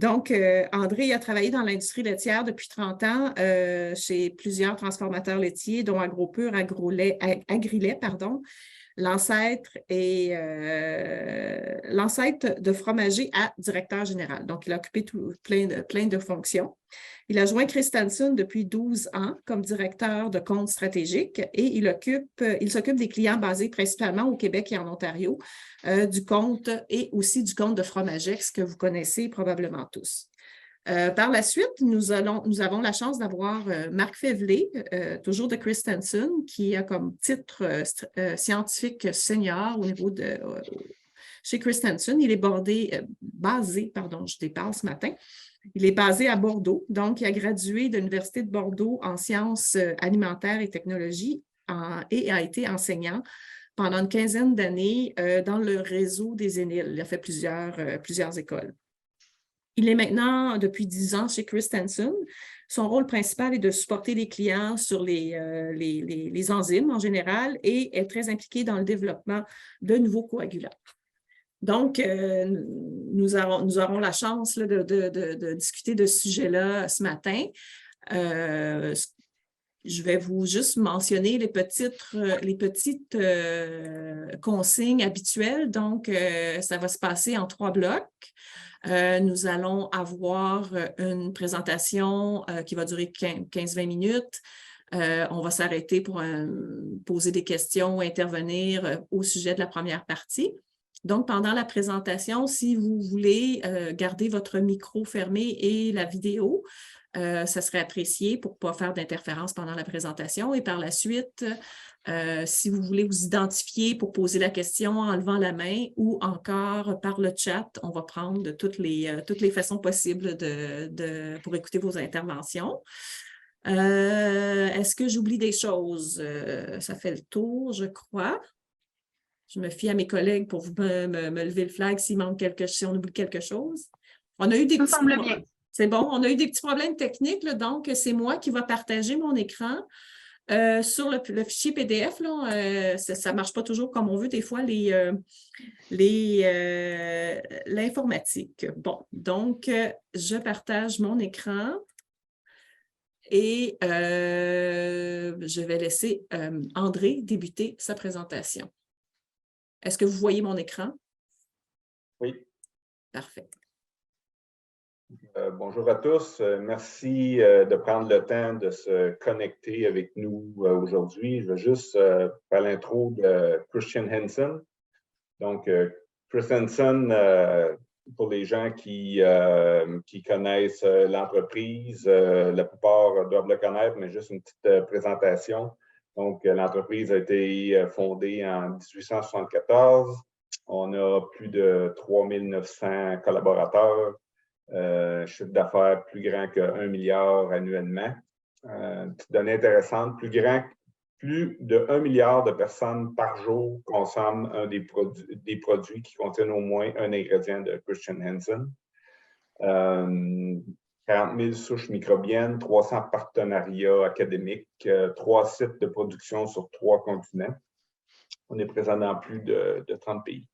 Donc, André a travaillé dans l'industrie laitière depuis 30 ans chez plusieurs transformateurs laitiers, dont AgroPure, Agrilait, pardon. L'ancêtre de fromager à directeur général. Donc, il a occupé plein de fonctions. Il a joint Christensen depuis 12 ans comme directeur de compte stratégique et il s'occupe des clients basés principalement au Québec et en Ontario, du compte et aussi du compte de Fromagex que vous connaissez probablement tous. Par la suite, nous avons la chance d'avoir Marc Févelé, toujours de Christensen, qui a comme titre scientifique senior au niveau de chez Christensen. Il est basé, je déparle ce matin. Il est basé à Bordeaux, donc il a gradué de l'Université de Bordeaux en sciences alimentaires et technologies et a été enseignant pendant une quinzaine d'années dans le réseau des ENIL. Il a fait plusieurs écoles. Il est maintenant, depuis 10 ans, chez Christensen. Son rôle principal est de supporter les clients sur les enzymes en général et est très impliqué dans le développement de nouveaux coagulants. Donc, nous aurons la chance là, de discuter de ce sujet-là ce matin. Je vais vous juste mentionner les petites consignes habituelles. Donc, ça va se passer en 3 blocs. Nous allons avoir une présentation qui va durer 15-20 minutes. On va s'arrêter pour poser des questions ou intervenir au sujet de la première partie. Donc, pendant la présentation, si vous voulez garder votre micro fermé et la vidéo, ça serait apprécié pour ne pas faire d'interférence pendant la présentation. Et par la suite, si vous voulez vous identifier pour poser la question en levant la main ou encore par le chat, on va prendre de toutes les façons possibles pour écouter vos interventions. Est-ce que j'oublie des choses? Ça fait le tour, je crois. Je me fie à mes collègues pour me lever le flag si on oublie quelque chose. On a eu des petits problèmes. C'est bon, on a eu des petits problèmes techniques, là, donc c'est moi qui vais partager mon écran. Sur le fichier PDF, ça ne marche pas toujours comme on veut, des fois, l'informatique. Bon, donc, je partage mon écran et je vais laisser André débuter sa présentation. Est-ce que vous voyez mon écran? Oui. Parfait. Bonjour à tous. Merci de prendre le temps de se connecter avec nous aujourd'hui. Je vais juste faire l'intro de Christian Hansen. Donc, Christensen, pour les gens qui connaissent l'entreprise, la plupart doivent le connaître, mais juste une petite présentation. Donc, l'entreprise a été fondée en 1874. On a plus de 3900 collaborateurs. Chiffre d'affaires plus grand que 1 milliard annuellement. Petite donnée intéressante, plus de 1 milliard de personnes par jour consomment des produits qui contiennent au moins un ingrédient de Christian Hansen. 40 000 souches microbiennes, 300 partenariats académiques, 3 sites de production sur 3 continents. On est présent dans plus de 30 pays.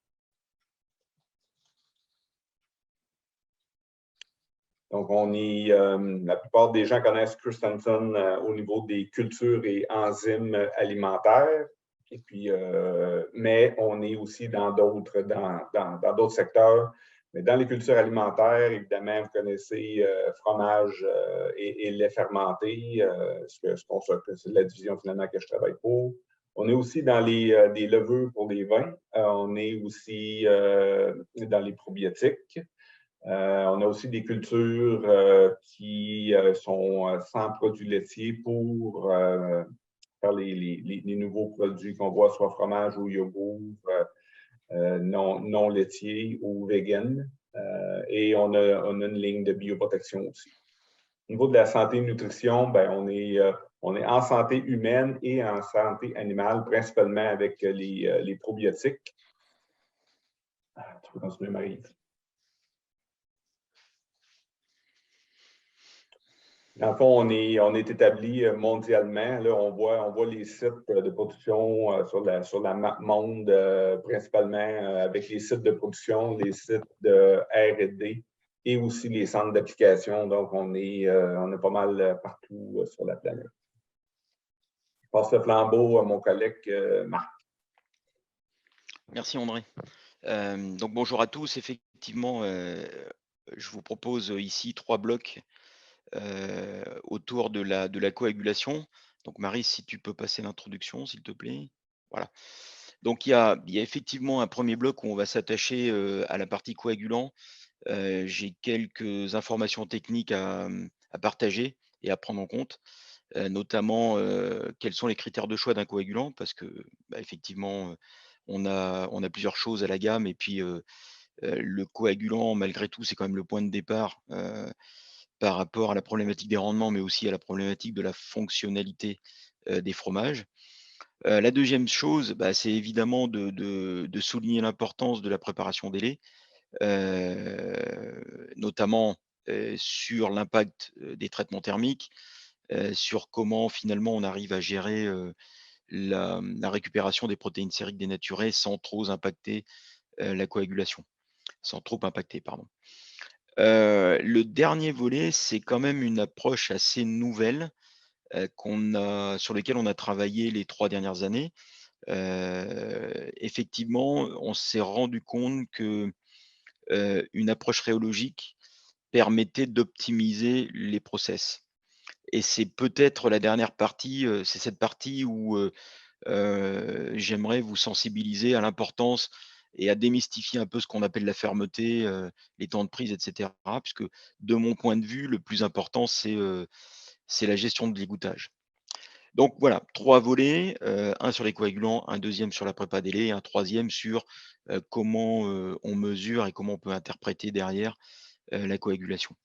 Donc, la plupart des gens connaissent Christensen au niveau des cultures et enzymes alimentaires. Et puis, mais on est aussi dans d'autres secteurs. Mais dans les cultures alimentaires, évidemment, vous connaissez fromage et lait fermenté, c'est la division finalement que je travaille pour. On est aussi dans des levures pour les vins. On est aussi dans les probiotiques. On a aussi des cultures qui sont sans produits laitiers pour faire les nouveaux produits qu'on voit, soit fromage ou yogourt, non laitier ou vegan. Et on a une ligne de bioprotection aussi. Au niveau de la santé et nutrition, ben, on est en santé humaine et en santé animale, principalement avec les probiotiques. Tu peux continuer, Marie. Dans le fond, on est établi mondialement. Là, on voit les sites de production sur la map monde, principalement avec les sites de production, les sites de R&D et aussi les centres d'application. Donc, on est pas mal partout sur la planète. Je passe le flambeau à mon collègue Marc. Merci André. Donc bonjour à tous. Effectivement, je vous propose ici 3 blocs autour de la coagulation. Donc Marie, si tu peux passer l'introduction, s'il te plaît. Voilà. Donc il y a effectivement un premier bloc où on va s'attacher à la partie coagulant. J'ai quelques informations techniques à partager et à prendre en compte, notamment quels sont les critères de choix d'un coagulant, parce que effectivement, on a plusieurs choses à la gamme, et puis le coagulant, malgré tout, c'est quand même le point de départ par rapport à la problématique des rendements, mais aussi à la problématique de la fonctionnalité des fromages. La deuxième chose, c'est évidemment de souligner l'importance de la préparation des laits, notamment sur l'impact des traitements thermiques, sur comment finalement on arrive à gérer la récupération des protéines sériques dénaturées sans trop impacter la coagulation, sans trop impacter, pardon. Le dernier volet, c'est quand même une approche assez nouvelle sur lequel on a travaillé les 3 dernières années. Effectivement, on s'est rendu compte que une approche rhéologique permettait d'optimiser les process. Et c'est peut-être la dernière partie, c'est cette partie où j'aimerais vous sensibiliser à l'importance et à démystifier un peu ce qu'on appelle la fermeté, les temps de prise, et cetera. Puisque de mon point de vue, le plus important, c'est la gestion de l'égouttage. Donc voilà, 3 volets, un sur les coagulants, un deuxième sur la prépa des laits, un troisième sur comment on mesure et comment on peut interpréter derrière la coagulation.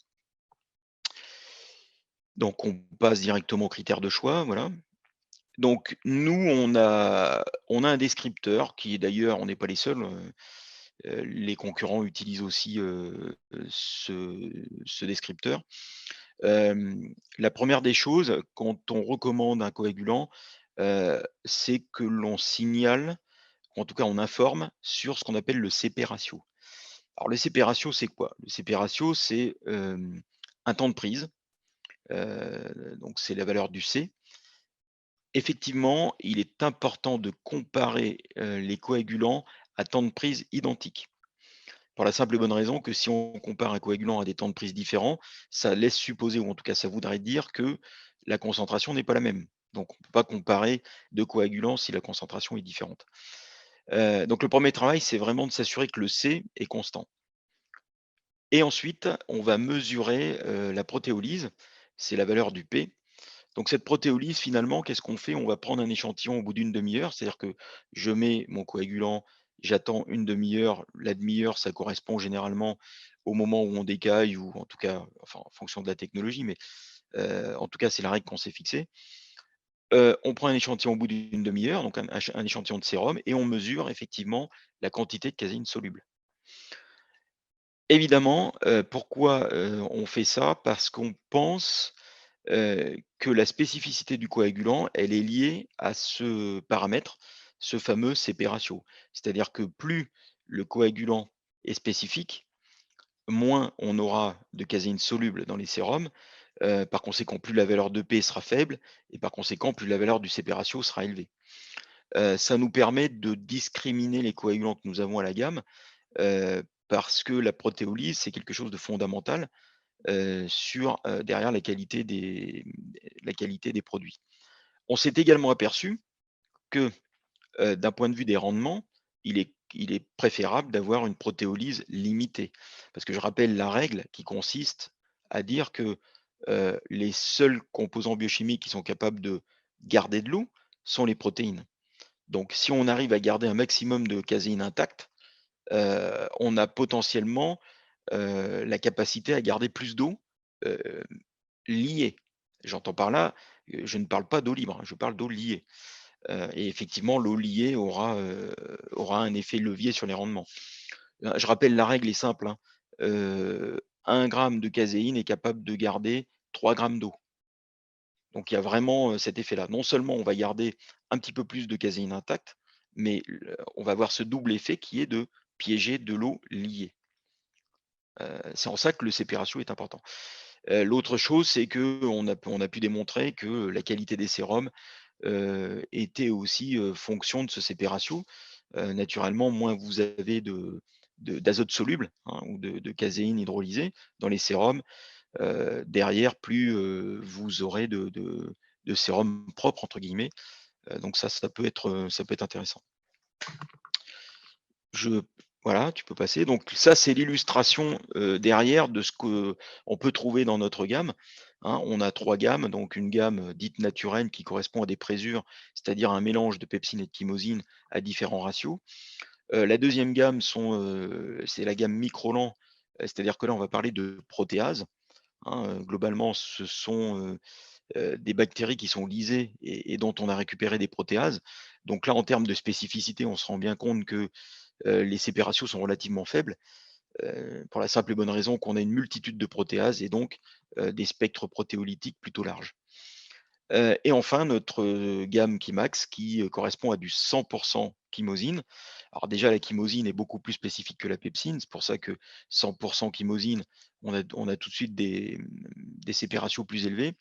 Donc on passe directement aux critères de choix, voilà. Donc nous, on a un descripteur qui est d'ailleurs, on n'est pas les seuls, les concurrents utilisent aussi ce descripteur. La première des choses, quand on recommande un coagulant, c'est que l'on signale, en tout cas on informe sur ce qu'on appelle le CP ratio. Alors le CP ratio, c'est quoi? Le CP ratio, c'est un temps de prise, donc c'est la valeur du C. Effectivement, il est important de comparer les coagulants à temps de prise identiques. Pour la simple et bonne raison que si on compare un coagulant à des temps de prise différents, ça laisse supposer, ou en tout cas ça voudrait dire que la concentration n'est pas la même. Donc on ne peut pas comparer 2 coagulants si la concentration est différente. Donc le premier travail, c'est vraiment de s'assurer que le C est constant. Et ensuite, on va mesurer la protéolyse, c'est la valeur du P. Donc cette protéolyse, finalement, qu'est-ce qu'on fait? On va prendre un échantillon au bout d'une demi-heure, c'est-à-dire que je mets mon coagulant, j'attends une demi-heure. La demi-heure, ça correspond généralement au moment où on décaille, ou en tout cas, enfin, en fonction de la technologie, mais en tout cas, c'est la règle qu'on s'est fixée. On prend un échantillon au bout d'une demi-heure, donc un échantillon de sérum, et on mesure effectivement la quantité de caséine soluble. Évidemment, pourquoi on fait ça? Parce qu'on pense que la spécificité du coagulant, elle est liée à ce paramètre, ce fameux CP ratio. C'est-à-dire que plus le coagulant est spécifique, moins on aura de caséine soluble dans les sérums. Par conséquent, plus la valeur de P sera faible, et par conséquent, plus la valeur du CP ratio sera élevée. Ça nous permet de discriminer les coagulants que nous avons à la gamme, parce que la protéolyse, c'est quelque chose de fondamental sur derrière la qualité des produits. On s'est également aperçu que, d'un point de vue des rendements, il est préférable d'avoir une protéolyse limitée. Parce que je rappelle la règle qui consiste à dire que, les seuls composants biochimiques qui sont capables de garder de l'eau sont les protéines. Donc si on arrive à garder un maximum de caséine intacte, on a potentiellement, la capacité à garder plus d'eau, heu, liée. J'entends par là, je ne parle pas d'eau libre, hein, je parle d'eau liée. Et effectivement, l'eau liée aura un effet levier sur les rendements. Je rappelle, la règle est simple, hein, 1 gramme de caséine est capable de garder 3 grammes d'eau. Donc il y a vraiment, cet effet-là. Non seulement on va garder un petit peu plus de caséine intacte, mais on va avoir ce double effet qui est de piéger de l'eau liée. C'est en ça que le CP ratio est important. L'autre chose, c'est qu'on a pu démontrer que la qualité des sérums était aussi fonction de ce CP ratio. Naturellement, moins vous avez d'azote soluble, hein, ou de caséine hydrolysée dans les sérums, derrière, plus vous aurez de sérum propre, entre guillemets. Donc ça peut être intéressant. Voilà, tu peux passer. Donc ça, c'est l'illustration derrière de ce qu'on peut trouver dans notre gamme, hein. On a 3 gammes, donc une gamme dite naturelle qui correspond à des présures, c'est-à-dire un mélange de pepsine et de chymosine à différents ratios. La deuxième gamme c'est la gamme microlan, c'est-à-dire que là, on va parler de protéases, hein. Globalement, ce sont des bactéries qui sont lysées et dont on a récupéré des protéases. Donc là, en termes de spécificité, on se rend bien compte que les CP ratios sont relativement faibles, pour la simple et bonne raison qu'on a une multitude de protéases et donc des spectres protéolytiques plutôt larges. Et enfin, notre gamme Chimax qui correspond à du 100% chymosine. Alors déjà, la chymosine est beaucoup plus spécifique que la pepsine. C'est pour ça que 100% chymosine, on a tout de suite des CP ratios plus élevés.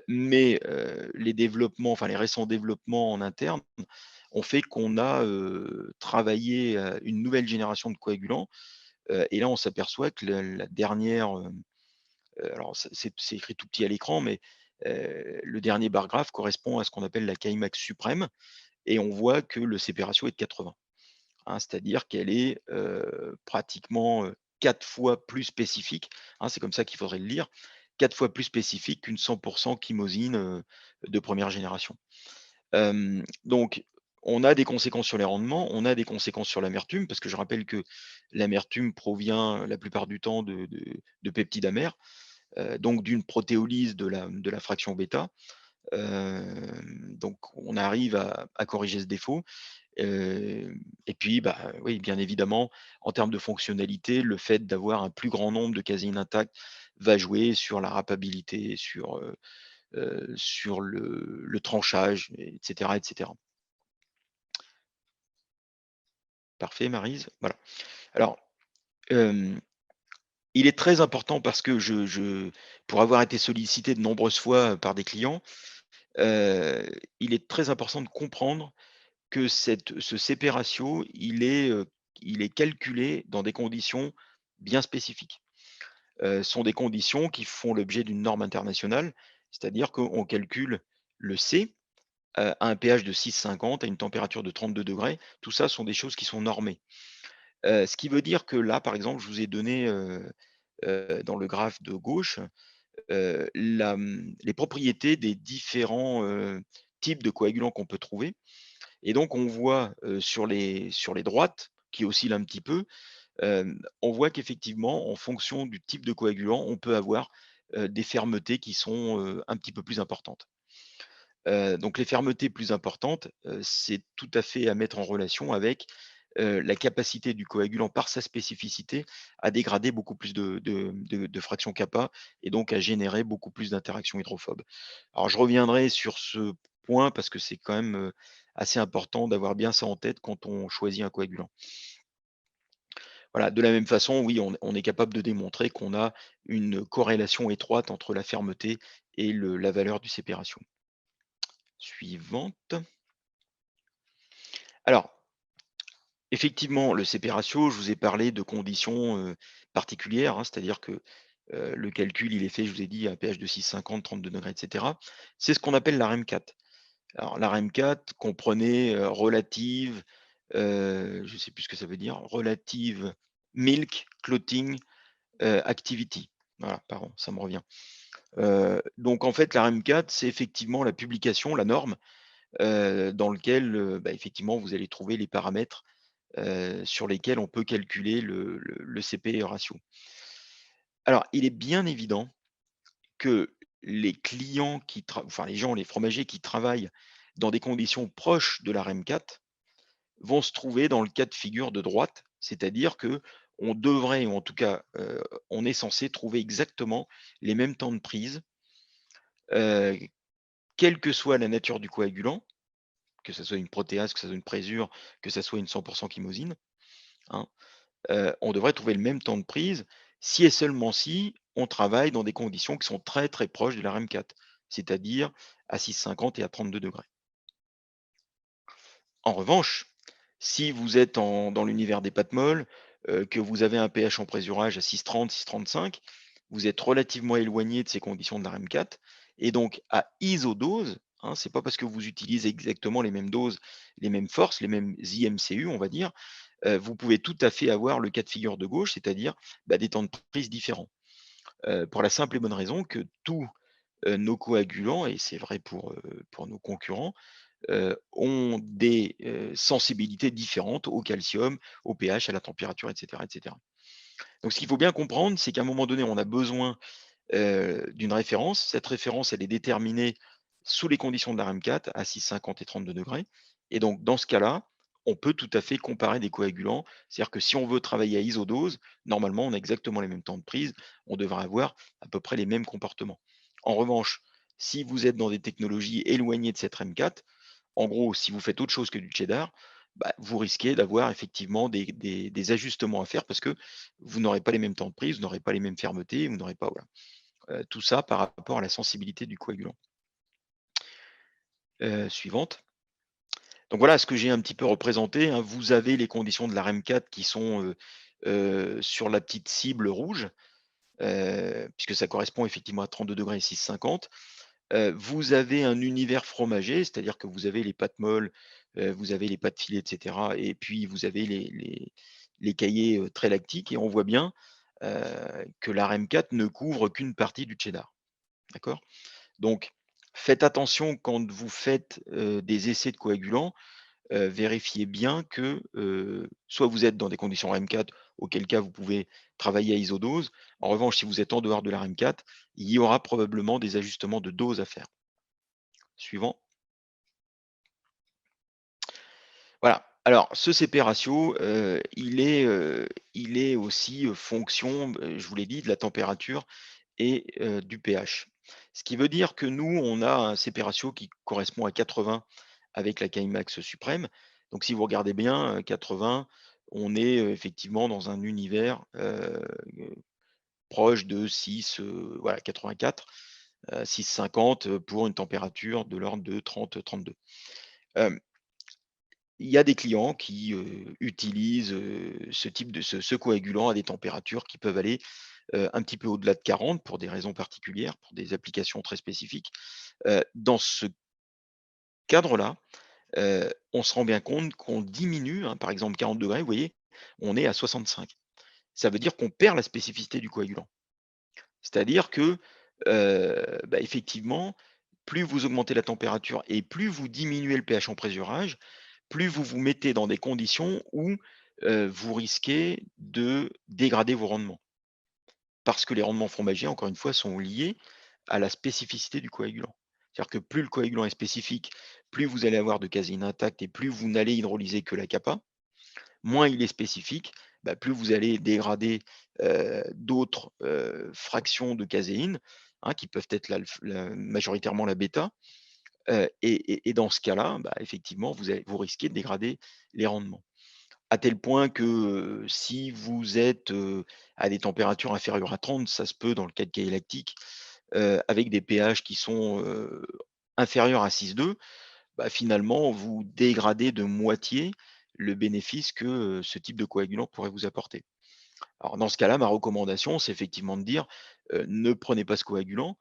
Mais les développements, enfin les récents développements en interne ont fait qu'on a travaillé une nouvelle génération de coagulants. Et là, on s'aperçoit que la dernière, alors c'est écrit tout petit à l'écran, mais le dernier bar graphe correspond à ce qu'on appelle la Chimax suprême, et on voit que le CP ratio est de 80, hein, c'est-à-dire qu'elle est pratiquement 4 fois plus spécifique, hein, c'est comme ça qu'il faudrait le lire, 4 fois plus spécifique qu'une 100% chymosine de première génération. Donc, on a des conséquences sur les rendements, on a des conséquences sur l'amertume, parce que je rappelle que l'amertume provient la plupart du temps de peptides amers, donc d'une protéolyse de la fraction bêta. Donc, on arrive à corriger ce défaut. Et puis, bah, oui, bien évidemment, en termes de fonctionnalité, le fait d'avoir un plus grand nombre de caséines intactes va jouer sur la rappabilité, sur le tranchage, etc., etc. Parfait, Maryse. Voilà. Alors, il est très important parce que pour avoir été sollicité de nombreuses fois par des clients, il est très important de comprendre que ce CP ratio, il est calculé dans des conditions bien spécifiques. Ce sont des conditions qui font l'objet d'une norme internationale, c'est-à-dire qu'on calcule le C à un pH de 6,50 à une température de 32 degrés. Tout ça sont des choses qui sont normées. Ce qui veut dire que là, par exemple, je vous ai donné, dans le graphe de gauche, les propriétés des différents, types de coagulants qu'on peut trouver, et donc on voit, sur les droites, qui oscillent un petit peu, on voit qu'effectivement, en fonction du type de coagulant, on peut avoir, des fermetés qui sont, un petit peu plus importantes. Donc les fermetés plus importantes, c'est tout à fait à mettre en relation avec, la capacité du coagulant par sa spécificité à dégrader beaucoup plus de fractions kappa et donc à générer beaucoup plus d'interactions hydrophobes. Alors je reviendrai sur ce point parce que c'est quand même, assez important d'avoir bien ça en tête quand on choisit un coagulant. Voilà, de la même façon, oui, on est capable de démontrer qu'on a une corrélation étroite entre la fermeté et la valeur du CP ratio. Suivante. Alors, effectivement, le CP ratio, je vous ai parlé de conditions particulières, hein, c'est-à-dire que le calcul, il est fait, je vous ai dit, à un pH de 6,50, 32 degrés, etc. C'est ce qu'on appelle la REM4. Alors, la REM4 comprenait relative, je ne sais plus ce que ça veut dire, relative milk clotting activity. Voilà, pardon, ça me revient. Donc, en fait, la REM4, c'est effectivement la publication, la norme, dans lequel, bah, effectivement, vous allez trouver les paramètres sur lesquels on peut calculer le CP ratio. Alors, il est bien évident que les clients enfin les gens, les fromagers qui travaillent dans des conditions proches de la REM4 vont se trouver dans le cas de figure de droite, c'est-à-dire que on devrait, ou en tout cas, on est censé trouver exactement les mêmes temps de prise, heu, quelle que soit la nature du coagulant, que ça soit une protéase, que ça soit une présure, que ça soit une 100% chymosine, hein. on devrait trouver le même temps de prise si et seulement si on travaille dans des conditions qui sont très, très proches de la REM4, c'est-à-dire à 6,50 et à 32°. En revanche, si vous êtes dans l'univers des pâtes molles, que vous avez un pH en présurage à 6,30, 6,35, vous êtes relativement éloigné de ces conditions de la REM4 et donc à isodose, hein, c'est pas parce que vous utilisez exactement les mêmes doses, les mêmes forces, les mêmes IMCU, on va dire, vous pouvez tout à fait avoir le cas de figure de gauche, c'est-à-dire, des temps de prise différents. Pour la simple et bonne raison que tous, nos coagulants et c'est vrai pour nos concurrents, ont des, sensibilités différentes au calcium, au pH, à la température et cetera et cetera. Donc ce qu'il faut bien comprendre, c'est qu'à un moment donné, on a besoin, d'une référence. Cette référence, elle est déterminée sous les conditions de la REM4 à 6,50 et 32°. Et donc dans ce cas-là, on peut tout à fait comparer des coagulants. C'est-à-dire que si on veut travailler à isodose, normalement, on a exactement les mêmes temps de prise, on devrait avoir à peu près les mêmes comportements. En revanche, si vous êtes dans des technologies éloignées de cette REM4, en gros, si vous faites autre chose que du cheddar, vous risquez d'avoir effectivement des ajustements à faire parce que vous n'aurez pas les mêmes temps de prise, vous n'aurez pas les mêmes fermetés, vous n'aurez pas voilà. Tout ça par rapport à la sensibilité du coagulant. Suivante. Donc voilà ce que j'ai un petit peu représenté, hein. Vous avez les conditions de la REM4 qui sont, sur la petite cible rouge, puisque ça correspond effectivement à 32° et 6,50. Vous avez un univers fromager, c'est-à-dire que vous avez les pâtes molles, vous avez les pâtes filées et cetera et puis vous avez les cahiers, très lactiques et on voit bien, que la REM4 ne couvre qu'une partie du cheddar. D'accord? Donc faites attention quand vous faites, des essais de coagulants, vérifiez bien que, soit vous êtes dans des conditions REM4, auquel cas vous pouvez travailler à isodose. En revanche, si vous êtes en dehors de la REM4, il y aura probablement des ajustements de dose à faire. Suivant. Voilà. Alors ce CP ratio, il est aussi, fonction, je vous l'ai dit, de la température et du pH. Ce qui veut dire que nous, on a un CP ratio qui correspond à 80 avec la Kimax suprême. Donc si vous regardez bien, 80, on est, effectivement dans un univers, proche de 6, voilà 84, 6,50, pour une température de l'ordre de 30-32. Hem, il y a des clients qui, utilisent, ce type de ce coagulant à des températures qui peuvent aller, un petit peu au-delà de 40 pour des raisons particulières, pour des applications très spécifiques. Dans ce cadre-là, on se rend bien compte qu'on diminue, hein, par exemple 40°, vous voyez? On est à 65. Ça veut dire qu'on perd la spécificité du coagulant. C'est-à-dire que, effectivement, plus vous augmentez la température et plus vous diminuez le pH en présurage, plus vous vous mettez dans des conditions où, vous risquez de dégrader vos rendements. Parce que les rendements fromagiers, encore une fois, sont liés à la spécificité du coagulant. C'est-à-dire que plus le coagulant est spécifique, plus vous allez avoir de caséine intacte et plus vous n'allez hydrolyser que la capa. Moins il est spécifique, plus vous allez dégrader, d'autres, fractions de caséine, hein, qui peuvent être majoritairement la bêta, et dans ce cas-là, effectivement, vous risquez de dégrader les rendements. À tel point que, si vous êtes, à des températures inférieures à 30, ça se peut dans le cas de caillé lactique, avec des pH qui sont, inférieurs à 6,2, finalement, vous dégradez de moitié le bénéfice que, ce type de coagulant pourrait vous apporter. Alors dans ce cas-là, ma recommandation, c'est effectivement de dire, ne prenez pas ce coagulant,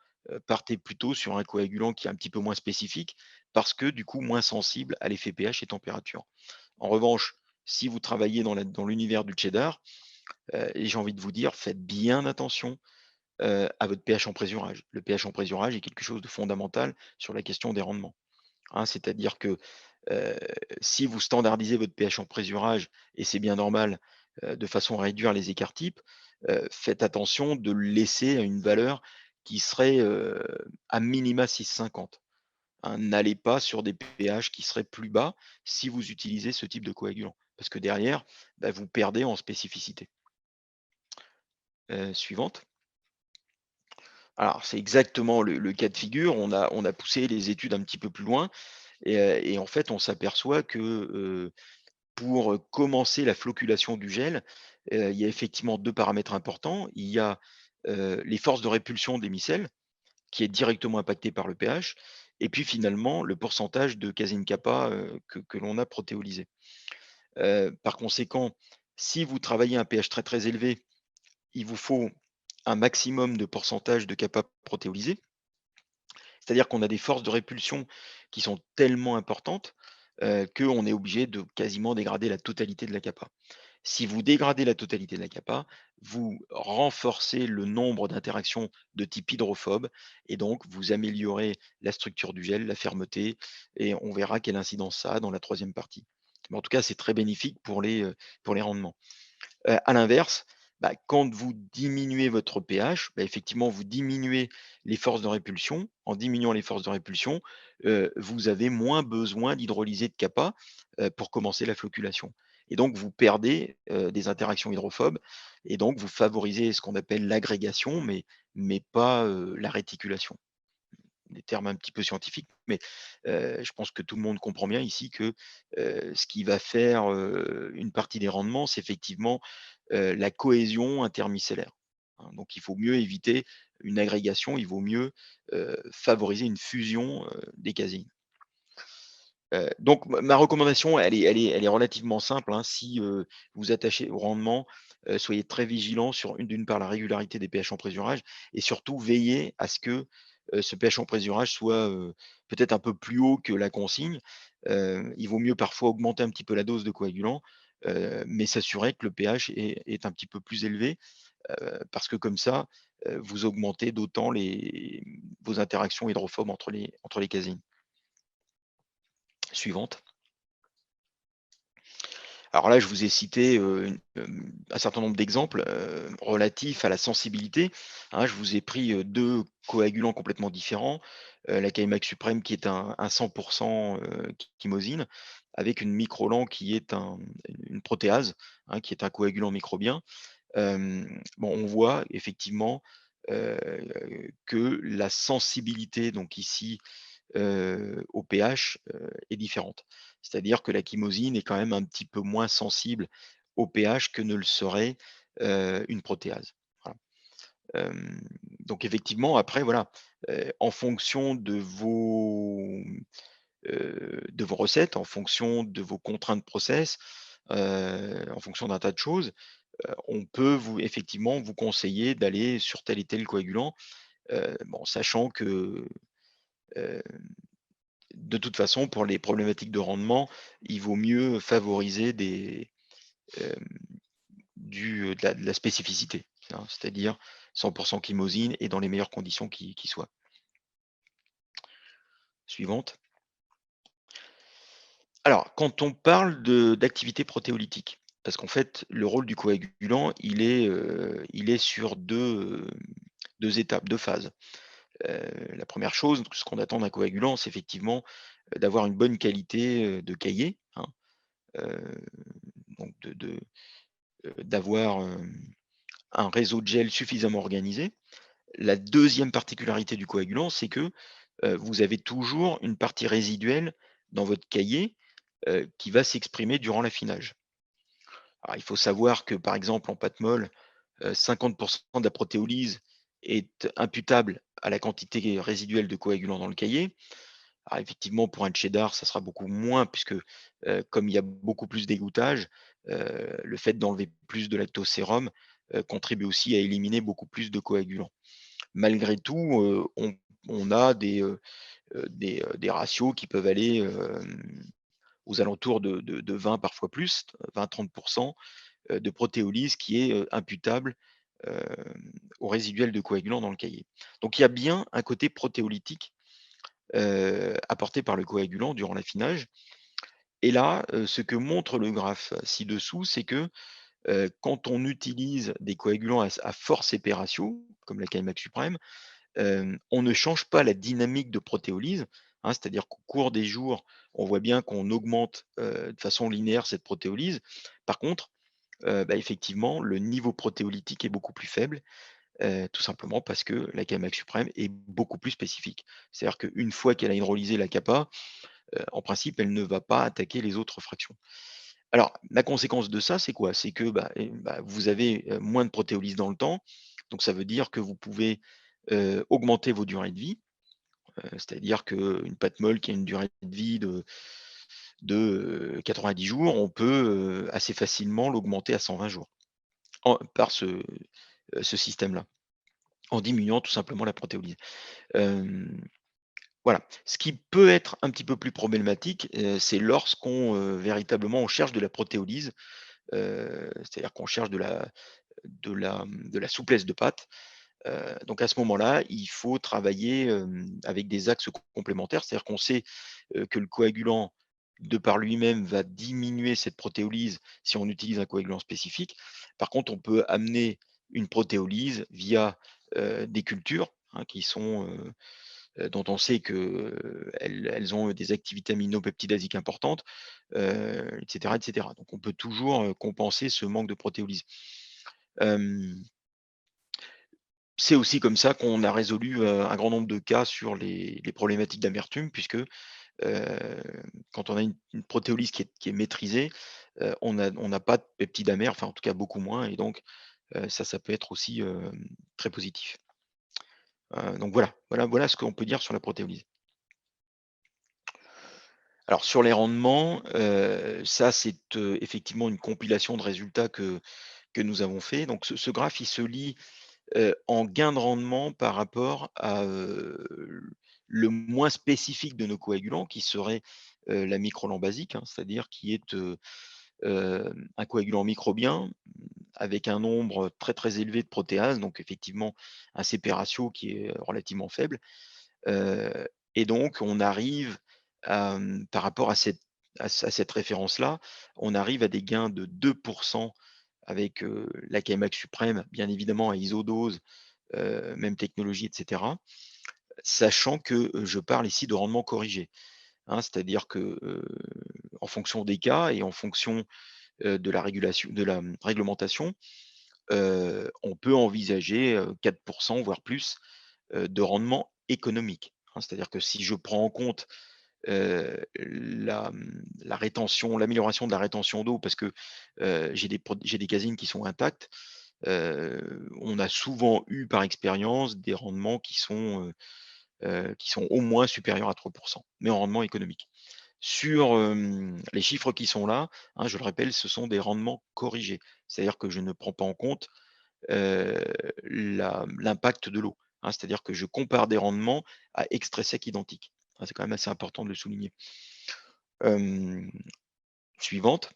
partez plutôt sur un coagulant qui est un petit peu moins spécifique, parce que du coup moins sensible à l'effet pH et température. En revanche, si vous travaillez dans l'univers du cheddar, et j'ai envie de vous dire, faites bien attention, à votre pH en présurage. Le pH en présurage est quelque chose de fondamental sur la question des rendements, hein. C'est-à-dire que, heu, si vous standardisez votre pH en présurage et c'est bien normal, de façon à réduire les écarts types, faites attention de le laisser à une valeur qui serait, à minima 6,50, hein. N'allez pas sur des pH qui seraient plus bas si vous utilisez ce type de coagulant. Parce que derrière, vous perdez en spécificité. Suivante. Alors c'est exactement le cas de figure. On a poussé les études un petit peu plus loin et en fait on s'aperçoit que, pour commencer la flocculation du gel, il y a effectivement 2 paramètres importants. Il y a, les forces de répulsion des micelles, qui est directement impacté par le pH, et puis finalement le pourcentage de casine kappa, que l'on a protéolysé. Par conséquent, si vous travaillez un pH très, très élevé, il vous faut un maximum de pourcentage de kappa protéolysé. C'est-à-dire qu'on a des forces de répulsion qui sont tellement importantes, qu'on est obligé de quasiment dégrader la totalité de la kappa. Si vous dégradez la totalité de la kappa, vous renforcez le nombre d'interactions de type hydrophobe et donc vous améliorez la structure du gel, la fermeté, et on verra quelle incidence ça a dans la troisième partie. Mais en tout cas, c'est très bénéfique pour les rendements. À l'inverse, bah, quand vous diminuez votre pH, bah, effectivement, vous diminuez les forces de répulsion. En diminuant les forces de répulsion, vous avez moins besoin d'hydrolyser de kappa, pour commencer la flocculation. Et donc vous perdez, des interactions hydrophobes et donc vous favorisez ce qu'on appelle l'agrégation, mais pas, la réticulation. Des termes un petit peu scientifiques, mais je pense que tout le monde comprend bien ici que, ce qui va faire, une partie des rendements, c'est effectivement, la cohésion intermicellaire, hein. Donc il faut mieux éviter une agrégation, il vaut mieux, favoriser une fusion, des casines. Donc ma recommandation, elle est relativement simple, hein. Si, vous vous attachez au rendement, soyez très vigilants sur d'une part la régularité des pH en présurage et surtout veillez à ce que, ce pH en présurage soit, peut-être un peu plus haut que la consigne. Il vaut mieux parfois augmenter un petit peu la dose de coagulant, mais s'assurer que le pH est un petit peu plus élevé, parce que comme ça, vous augmentez d'autant vos interactions hydrophobes entre les casines. Suivante. Alors là, je vous ai cité, un certain nombre d'exemples, relatifs à la sensibilité, hein. Je vous ai pris, 2 coagulants complètement différents, la Kaimax Suprême qui est un 100 chymosine, avec une Microlan qui est une protéase, hein, qui est un coagulant microbien. Bon, on voit effectivement, heu, que la sensibilité, donc ici, au pH, est différente. C'est-à-dire que la chymosine est quand même un petit peu moins sensible au pH que ne le serait, une protéase. Voilà. Donc effectivement après voilà, en fonction de vos recettes, en fonction de vos contraintes process, en fonction d'un tas de choses, on peut effectivement vous conseiller d'aller sur tel et tel coagulant, bon sachant que, heu de toute façon, pour les problématiques de rendement, il vaut mieux favoriser hem, de la spécificité, hein, c'est-à-dire 100 chymosine et dans les meilleures conditions qui soient. Suivante. Alors, quand on parle d'activité protéolytique, parce qu'en fait, le rôle du coagulant, il est sur 2 étapes, 2 phases. La première chose, ce qu'on attend d'un coagulant, c'est effectivement, d'avoir une bonne qualité, de cahier, hein, heu, donc d'avoir, un réseau de gel suffisamment organisé. La deuxième particularité du coagulant, c'est que, vous avez toujours une partie résiduelle dans votre cahier, qui va s'exprimer durant l'affinage. Alors il faut savoir que, par exemple, en pâte molle, 50 de la protéolyse est imputable à la quantité résiduelle de coagulant dans le cahier. Alors effectivement, pour un cheddar, ça sera beaucoup moins puisque, comme il y a beaucoup plus d'égouttage, le fait d'enlever plus de lactosérum, contribue aussi à éliminer beaucoup plus de coagulants. Malgré tout, on a des ratios qui peuvent aller, aux alentours de 20, parfois plus, 20-30 de protéolyse qui est, imputable, au résiduel de coagulants dans le cahier. Donc il y a bien un côté protéolytique, apporté par le coagulant durant l'affinage. Et là, ce que montre le graphe ci-dessous, c'est que, quand on utilise des coagulants à fort CP ratio, comme la Kaimax Suprême, on ne change pas la dynamique de protéolyse, hein. C'est-à-dire qu'au cours des jours, on voit bien qu'on augmente, de façon linéaire cette protéolyse. Par contre, bah, effectivement, le niveau protéolytique est beaucoup plus faible, tout simplement parce que la Kaimax Suprême est beaucoup plus spécifique. C'est-à-dire qu'une fois qu'elle a hydrolysé la kappa, en principe, elle ne va pas attaquer les autres fractions. Alors, la conséquence de ça, c'est quoi? C'est que vous avez moins de protéolyse dans le temps. Donc, ça veut dire que vous pouvez augmenter vos durées de vie. C'est-à-dire qu'une pâte molle qui a une durée de vie de 90 jours, on peut assez facilement l'augmenter à 120 jours par ce système-là, en diminuant tout simplement la protéolyse. Voilà. Ce qui peut être un petit peu plus problématique, c'est lorsqu'on véritablement on cherche de la protéolyse, c'est-à-dire qu'on cherche de la souplesse de pâte. Donc à ce moment-là, il faut travailler, avec des axes complémentaires. C'est-à-dire qu'on sait, que le coagulant, de par lui-même, va diminuer cette protéolyse si on utilise un coagulant spécifique. Par contre, on peut amener une protéolyse via, des cultures, hein, dont on sait qu'elles ont des activités aminopeptidasiques importantes, et cetera, et cetera. Donc on peut toujours, compenser ce manque de protéolyse. Hem C'est aussi comme ça qu'on a résolu, un grand nombre de cas sur les problématiques d'amertume puisque, quand on a une protéolyse qui est maîtrisée, on n'a pas de peptides amers, enfin en tout cas beaucoup moins et donc, ça peut être aussi, très positif. Donc voilà ce qu'on peut dire sur la protéolyse. Alors sur les rendements, ça c'est, effectivement une compilation de résultats que nous avons fait. Donc ce graphe, il se lit en gain de rendement par rapport à, le moins spécifique de nos coagulants qui serait, la microlan basique, hein, c'est-à-dire qui est, un coagulant microbien, avec un nombre très, très élevé de protéases, donc effectivement un CP ratio qui est relativement faible. Heu et donc on arrive à, par rapport à cette référence-là, on arrive à des gains de 2 avec, la Kmax suprême, bien évidemment à isodose, même technologie, et cetera. Sachant que, je parle ici de rendement corrigé, hein. C'est-à-dire que, en fonction des cas et en fonction, de la régulation de la, réglementation, on peut envisager, 4 voire plus, de rendement économique, hein. C'est-à-dire que si je prends en compte, la rétention l'amélioration de la rétention d'eau parce que, j'ai des casines qui sont intactes, on a souvent eu par expérience des rendements qui sont au moins supérieurs à 3 mais en rendement économique. Sur, les chiffres qui sont là, hein, je le rappelle, ce sont des rendements corrigés. C'est-à-dire que je ne prends pas en compte, l'impact de l'eau, hein. C'est-à-dire que je compare des rendements à extrait sec identique. Ah, c'est quand même assez important de le souligner. Hem, Suivante.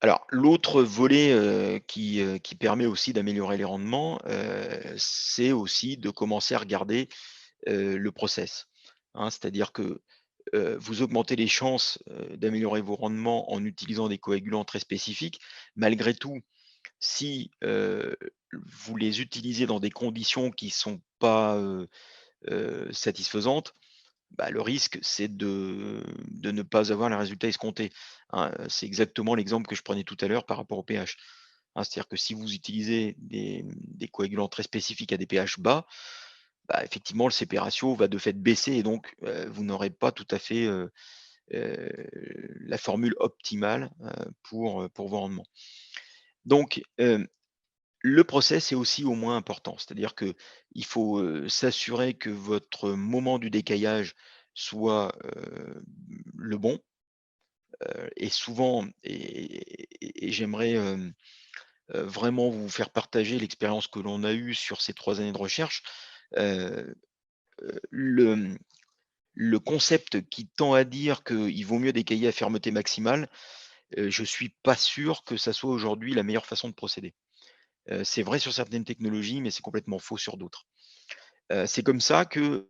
Alors l'autre volet, qui permet aussi d'améliorer les rendements, c'est aussi de commencer à regarder, le process, hein. C'est-à-dire que, vous augmentez les chances, d'améliorer vos rendements en utilisant des coagulants très spécifiques. Malgré tout, si, vous les utilisez dans des conditions qui sont pas, satisfaisantes, le risque, c'est de ne pas avoir les résultats escomptés, hein. C'est exactement l'exemple que je prenais tout à l'heure par rapport au pH, hein. C'est-à-dire que si vous utilisez des coagulants très spécifiques à des pH bas, effectivement, le CP ratio va de fait baisser et donc, vous n'aurez pas tout à fait, heu, la formule optimale, pour vos rendements. Donc, le process est aussi au moins important. C'est-à-dire qu'il faut, s'assurer que votre moment du décaillage soit, le bon, et souvent et j'aimerais, vraiment vous faire partager l'expérience que l'on a eue sur ces 3 années de recherche. Heu, le, le concept qui tend à dire qu'il vaut mieux décailler à fermeté maximale, je suis pas sûr que ça soit aujourd'hui la meilleure façon de procéder. C'est vrai sur certaines technologies, mais c'est complètement faux sur d'autres. C'est comme ça que,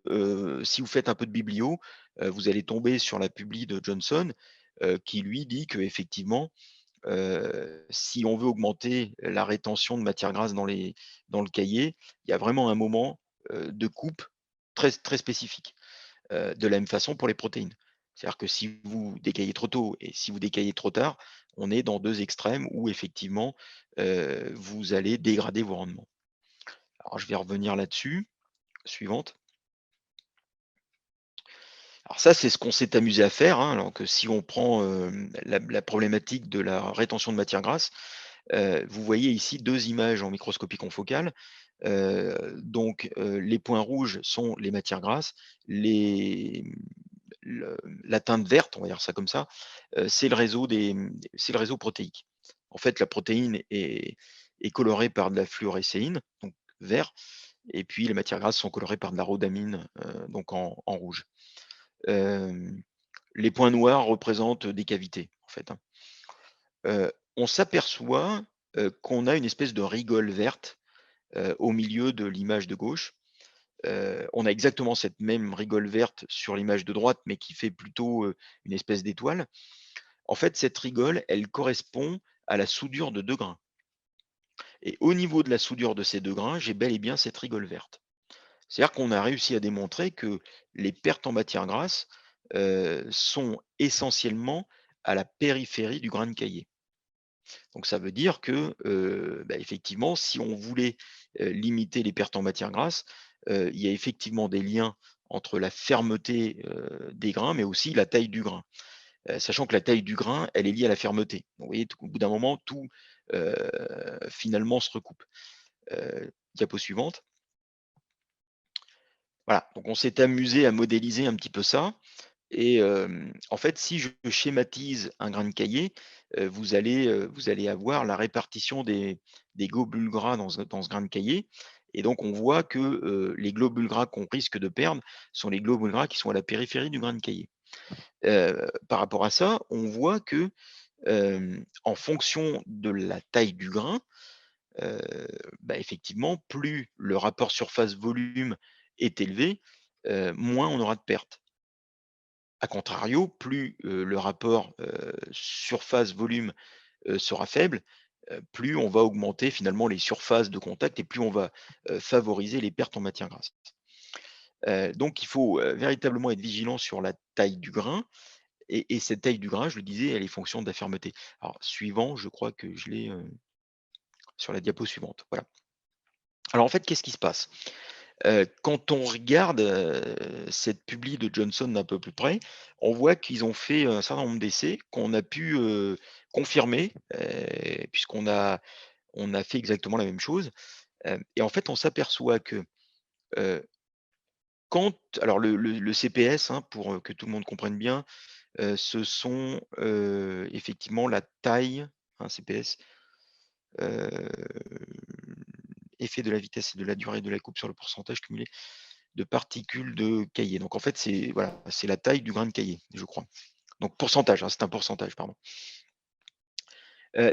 si vous faites un peu de biblio, vous allez tomber sur la publi de Johnson, qui lui dit qu'effectivement, si on veut augmenter la rétention de matières grasses dans le cahier, il y a vraiment un moment, de coupe très très spécifique. De la même façon pour les protéines. C'est-à-dire que si vous décaillez trop tôt et si vous décaillez trop tard, on est dans 2 extrêmes où effectivement, vous allez dégrader vos rendements. Alors je vais revenir là-dessus. Suivante. Alors ça, c'est ce qu'on s'est amusé à faire, hein, alors que si on prend la problématique de la rétention de matière grasse, vous voyez ici 2 images en microscopie confocale. Donc les points rouges sont les matières grasses, les la teinte verte, on va dire ça comme ça, c'est le réseau protéique. En fait, la protéine est colorée par de la fluorescéine, donc vert, et puis les matières grasses sont colorées par de la rhodamine, donc en rouge. Hem, les points noirs représentent des cavités, en fait, hein. On s'aperçoit, qu'on a une espèce de rigole verte, au milieu de l'image de gauche. On a exactement cette même rigole verte sur l'image de droite, mais qui fait plutôt, une espèce d'étoile. En fait, cette rigole, elle correspond à la soudure de 2 grains et au niveau de la soudure de ces 2 grains, j'ai bel et bien cette rigole verte. C'est-à-dire qu'on a réussi à démontrer que les pertes en matière grasse, sont essentiellement à la périphérie du grain de caillé. Donc ça veut dire que, effectivement, si on voulait, limiter les pertes en matière grasse, il y a effectivement des liens entre la fermeté, des grains, mais aussi la taille du grain. Sachant que la taille du grain, elle est liée à la fermeté. Donc vous voyez, au bout d'un moment, tout, heu, finalement se recoupe. Diapo suivante. Voilà, donc on s'est amusé à modéliser un petit peu ça. Et en fait, si je schématise un grain de caillé, vous allez avoir la répartition des globules gras dans ce grain de caillé et donc on voit que, les globules gras qu'on risque de perdre sont les globules gras qui sont à la périphérie du grain de caillé. Par rapport à ça, on voit que, en fonction de la taille du grain, heu, effectivement, plus le rapport surface-volume est élevé, moins on aura de pertes. A contrario, plus, le rapport, surface-volume, sera faible, plus on va augmenter finalement les surfaces de contact et plus on va, favoriser les pertes en matière grasse. Donc il faut, véritablement être vigilant sur la taille du grain et cette taille du grain, je le disais, elle est fonction de la fermeté. Alors suivant, je crois que je l'ai, sur la diapo suivante, voilà. Alors en fait, qu'est-ce qui se passe? Quand on regarde, cette publi de Johnson d'un peu plus près, on voit qu'ils ont fait un certain nombre d'essais qu'on a pu, confirmer, puisqu'on a fait exactement la même chose. Et en fait, on s'aperçoit que, heu, quand alors le CPS, hein, pour, que tout le monde comprenne bien, ce sont, effectivement la taille, hein, CPS, heu, effet de la vitesse et de la durée de la coupe sur le pourcentage cumulé de particules de cahier. Donc en fait, c'est voilà, c'est la taille du grain de cahier, je crois. Donc pourcentage, hein, c'est un pourcentage, pardon.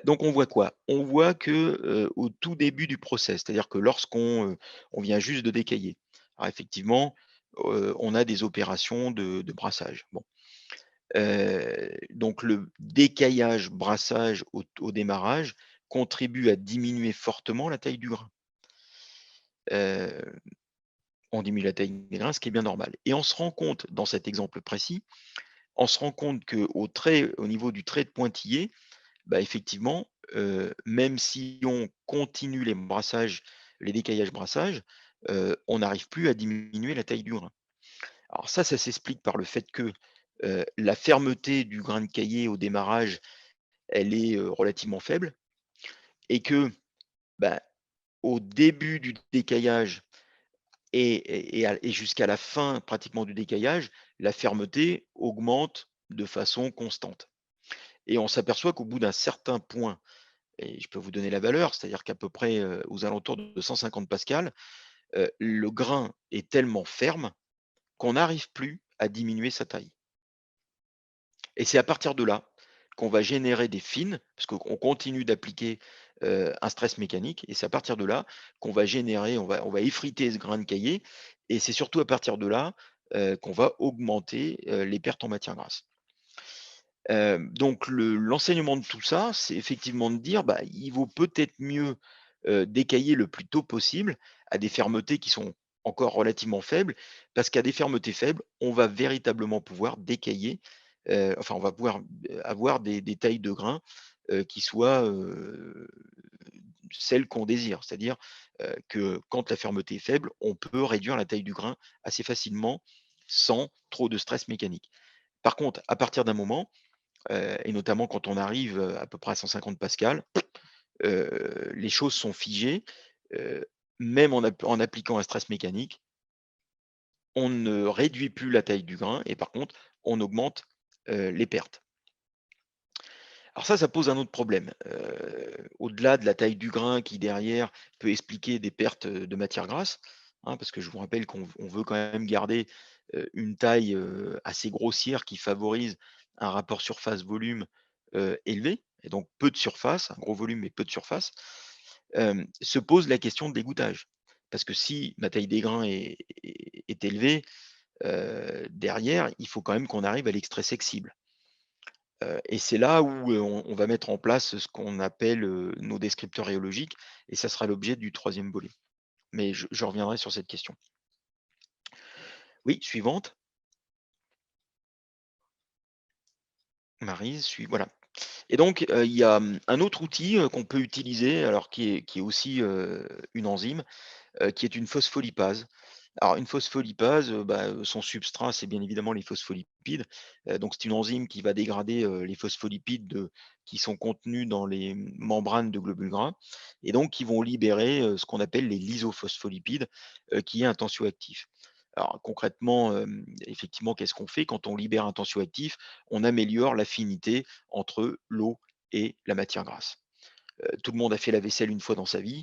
Donc on voit quoi? On voit que, au tout début du process, c'est-à-dire que lorsqu'on, on vient juste de décailler. Alors effectivement, on a des opérations de brassage. Bon, donc le décaillage, brassage au démarrage contribue à diminuer fortement la taille du grain. Heu, on diminue la taille des grains, ce qui est bien normal et on se rend compte dans cet exemple précis, on se rend compte au niveau du trait de pointillé, effectivement, même si on continue les brassages, les décaillages brassages, on n'arrive plus à diminuer la taille du grain. Alors ça s'explique par le fait que, la fermeté du grain de caillé au démarrage, elle est, relativement faible et que, bah, au début du décaillage et jusqu'à la fin pratiquement du décaillage, la fermeté augmente de façon constante et on s'aperçoit qu'au bout d'un certain point et je peux vous donner la valeur, c'est-à-dire qu'à peu près, aux alentours de 150 pascal, le grain est tellement ferme qu'on n'arrive plus à diminuer sa taille et c'est à partir de là qu'on va générer des fines, parce qu'on continue d'appliquer, un stress mécanique et c'est à partir de là qu'on va générer, on va effriter ce grain de caillé et c'est surtout à partir de là, qu'on va augmenter, les pertes en matière grasse. Donc l'enseignement de tout ça, c'est effectivement de dire, il vaut peut-être mieux, décailler le plus tôt possible à des fermetés qui sont encore relativement faibles, parce qu'à des fermetés faibles, on va véritablement pouvoir décailler, enfin on va pouvoir, avoir des tailles de grains, qui soient, celles qu'on désire. C'est-à-dire, que quand la fermeté est faible, on peut réduire la taille du grain assez facilement sans trop de stress mécanique. Par contre, à partir d'un moment, et notamment quand on arrive à peu près à 150 pascal, les choses sont figées. Même en appliquant un stress mécanique, on ne réduit plus la taille du grain et par contre, on augmente les pertes. Alors ça pose un autre problème. Au-delà de la taille du grain qui derrière peut expliquer des pertes de matière grasse, hein, parce que je vous rappelle qu'on veut quand même garder une taille assez grossière qui favorise un rapport surface-volume élevé, et donc peu de surface, un gros volume mais peu de surface, se pose la question de l'égouttage. Parce que si ma taille des grains est élevée, derrière, il faut quand même qu'on arrive à l'extrait sexible. Et c'est là où on va mettre en place ce qu'on appelle nos descripteurs rhéologiques, et ça sera l'objet du 3e volet. Mais je reviendrai sur cette question. Oui, suivante. Maryse, voilà. Et donc, il y a un autre outil qu'on peut utiliser, alors qui est aussi une enzyme, qui est une phospholipase. Alors une phospholipase, son substrat, c'est bien évidemment les phospholipides. Donc c'est une enzyme qui va dégrader les phospholipides qui sont contenus dans les membranes de globules gras et donc qui vont libérer ce qu'on appelle les lysophospholipides, qui est un tensioactif. Alors concrètement, effectivement, qu'est-ce qu'on fait? Quand on libère un tensioactif, on améliore l'affinité entre l'eau et la matière grasse. Tout le monde a fait la vaisselle une fois dans sa vie.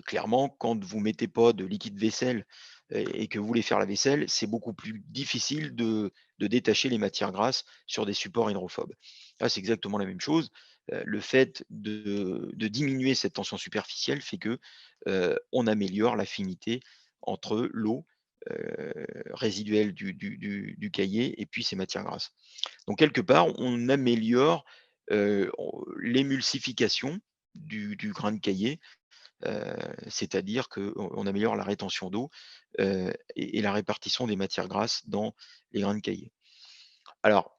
Clairement, quand vous mettez pas de liquide vaisselle et que vous voulez faire la vaisselle, c'est beaucoup plus difficile de détacher les matières grasses sur des supports hydrophobes. Là, c'est exactement la même chose. Le fait de diminuer cette tension superficielle fait que on améliore l'affinité entre l'eau résiduelle du caillé et puis ces matières grasses. Donc quelque part, on améliore l'émulsification du grain de caillé, c'est-à-dire qu'on améliore la rétention d'eau et la répartition des matières grasses dans les grains de caillé. Alors,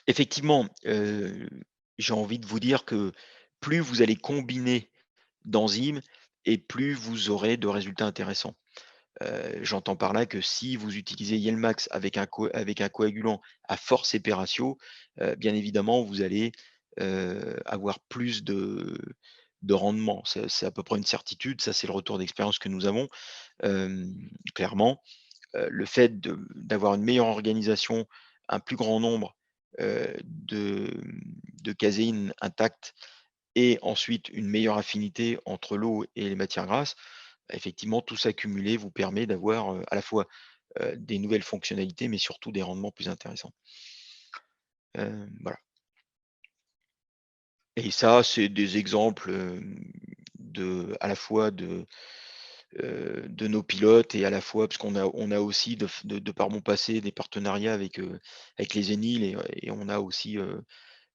effectivement, j'ai envie de vous dire que plus vous allez combiner d'enzymes et plus vous aurez de résultats intéressants. J'entends par là que si vous utilisez Yelmax avec un coagulant à fort CP ratio, bien évidemment, vous allez avoir plus de rendement. C'est à peu près une certitude, ça c'est le retour d'expérience que nous avons. Clairement, le fait d'avoir une meilleure organisation, un plus grand nombre de caséines intactes et ensuite une meilleure affinité entre l'eau et les matières grasses, effectivement, tout ça cumulé vous permet d'avoir à la fois des nouvelles fonctionnalités, mais surtout des rendements plus intéressants. Voilà. Et ça, c'est des exemples à la fois de nos pilotes et à la fois, parce on a aussi, de par mon passé, des partenariats avec les ENIL et on a aussi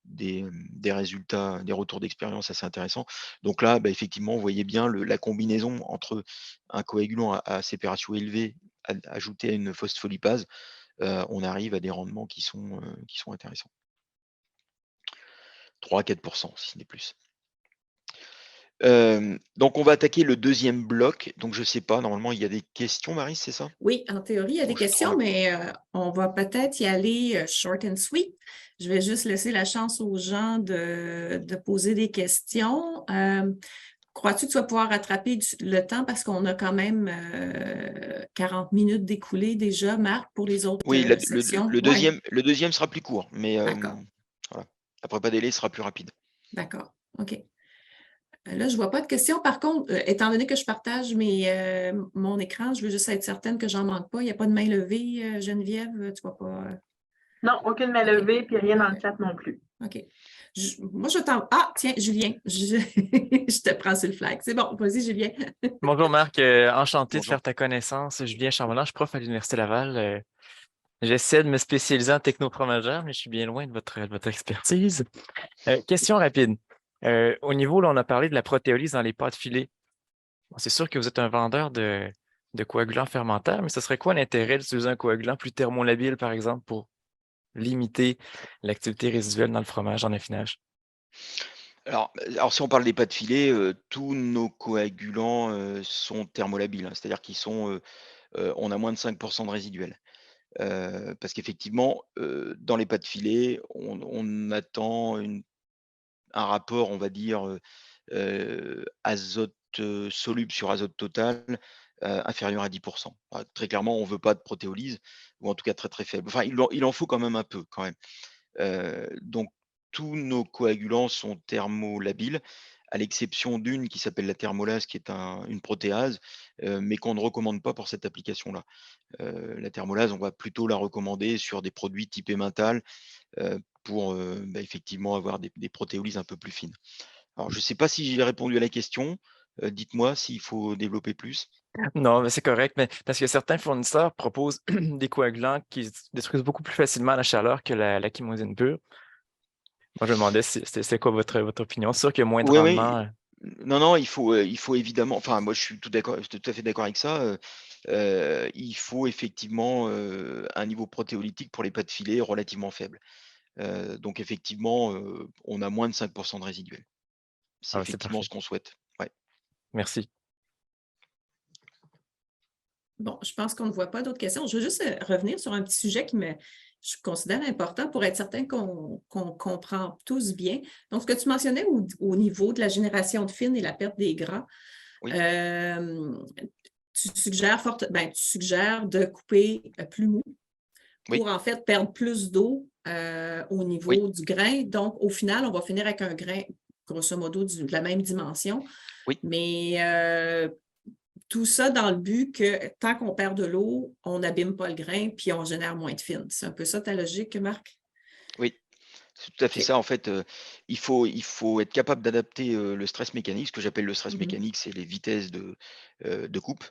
des résultats, des retours d'expérience assez intéressants. Donc là, effectivement, vous voyez bien la combinaison entre un coagulant à CP ratio élevé ajouté à une phospholipase, on arrive à des rendements qui sont intéressants. 3 à 4%, si ce n'est plus. Donc on va attaquer le 2e bloc. Donc je sais pas, normalement il y a des questions, Maryse, c'est ça? Oui, en théorie, il y a des questions, mais on va peut-être y aller short and sweet. Je vais juste laisser la chance aux gens de poser des questions. Crois-tu que tu vas pouvoir rattraper le temps parce qu'on a quand même 40 minutes d'écoulé déjà, Marc, pour les autres Oui, sections? le deuxième sera plus court, mais D'accord, voilà. La prépa délai sera plus rapide. d'accord, OK. Là, je ne vois pas de questions. Par contre, étant donné que je partage mon écran, je veux juste être certaine que j'en manque pas. Il n'y a pas de main levée, Geneviève, tu ne vois pas. Non, aucune main levée, puis rien dans le chat non plus. OK. Moi, je t'en... Ah, tiens, Julien, je te prends sur le flag. C'est bon, vas-y, Julien. Bonjour Marc, enchanté de Bonjour. faire ta connaissance. Julien Chambellan, je suis prof à l'Université Laval. J'essaie de me spécialiser en technofromagère, mais je suis bien loin de votre expertise. Question rapide. Au niveau, là, on a parlé de la protéolyse dans les pâtes filées. Bon, c'est sûr que vous êtes un vendeur de coagulants fermentaires, mais ce serait quoi l'intérêt d'utiliser un coagulant plus thermolabile, par exemple, pour limiter l'activité résiduelle dans le fromage en affinage? Alors si on parle des pâtes filées, tous nos coagulants sont thermolabiles, hein, c'est-à-dire qu'ils sont on a moins de 5% de résiduel. Parce qu'effectivement, dans les pâtes filées, on attend un rapport, on va dire, azote soluble sur azote total inférieur à 10%. Très clairement, on ne veut pas de protéolyse, ou en tout cas très très faible. Enfin, il en faut quand même un peu, quand même. Donc, tous nos coagulants sont thermolabiles, à l'exception d'une qui s'appelle la thermolase, qui est une protéase, mais qu'on ne recommande pas pour cette application-là. La thermolase, on va plutôt la recommander sur des produits type emmental pour effectivement avoir des protéolyses un peu plus fines. Alors, je ne sais pas si j'ai répondu à la question. Dites-moi s'il faut développer plus. Non, mais c'est correct, mais parce que certains fournisseurs proposent des coagulants qui se détruisent beaucoup plus facilement à la chaleur que la chymosine pure. Moi, je me demandais si c'est quoi votre opinion. C'est sûr qu'il y a moins de Oui, oui. rendement. Non, il faut évidemment. Enfin, moi, je suis tout à fait d'accord avec ça. Il faut effectivement un niveau protéolytique pour les pâtes filées relativement faible. Donc, effectivement, on a moins de 5% de résiduel. C'est Ah, c'est effectivement parfait. ce qu'on souhaite. Ouais. Merci. Bon, je pense qu'on ne voit pas d'autres questions. Je veux juste revenir sur un petit sujet je considère important pour être certain qu'on comprend tous bien. Donc, ce que tu mentionnais au niveau de la génération de fines et la perte des gras, Oui. tu suggères de couper plus mou pour Oui. en fait perdre plus d'eau au niveau Oui. du grain. Donc, au final, on va finir avec un grain, grosso modo, de la même dimension. Oui. Mais tout ça dans le but que tant qu'on perd de l'eau, on n'abîme pas le grain puis on génère moins de fines. C'est un peu ça ta logique, Marc? Oui. C'est tout à fait OK. ça. En fait, il faut être capable d'adapter le stress mécanique. Ce que j'appelle le stress Mhm. mécanique, c'est les vitesses de coupe.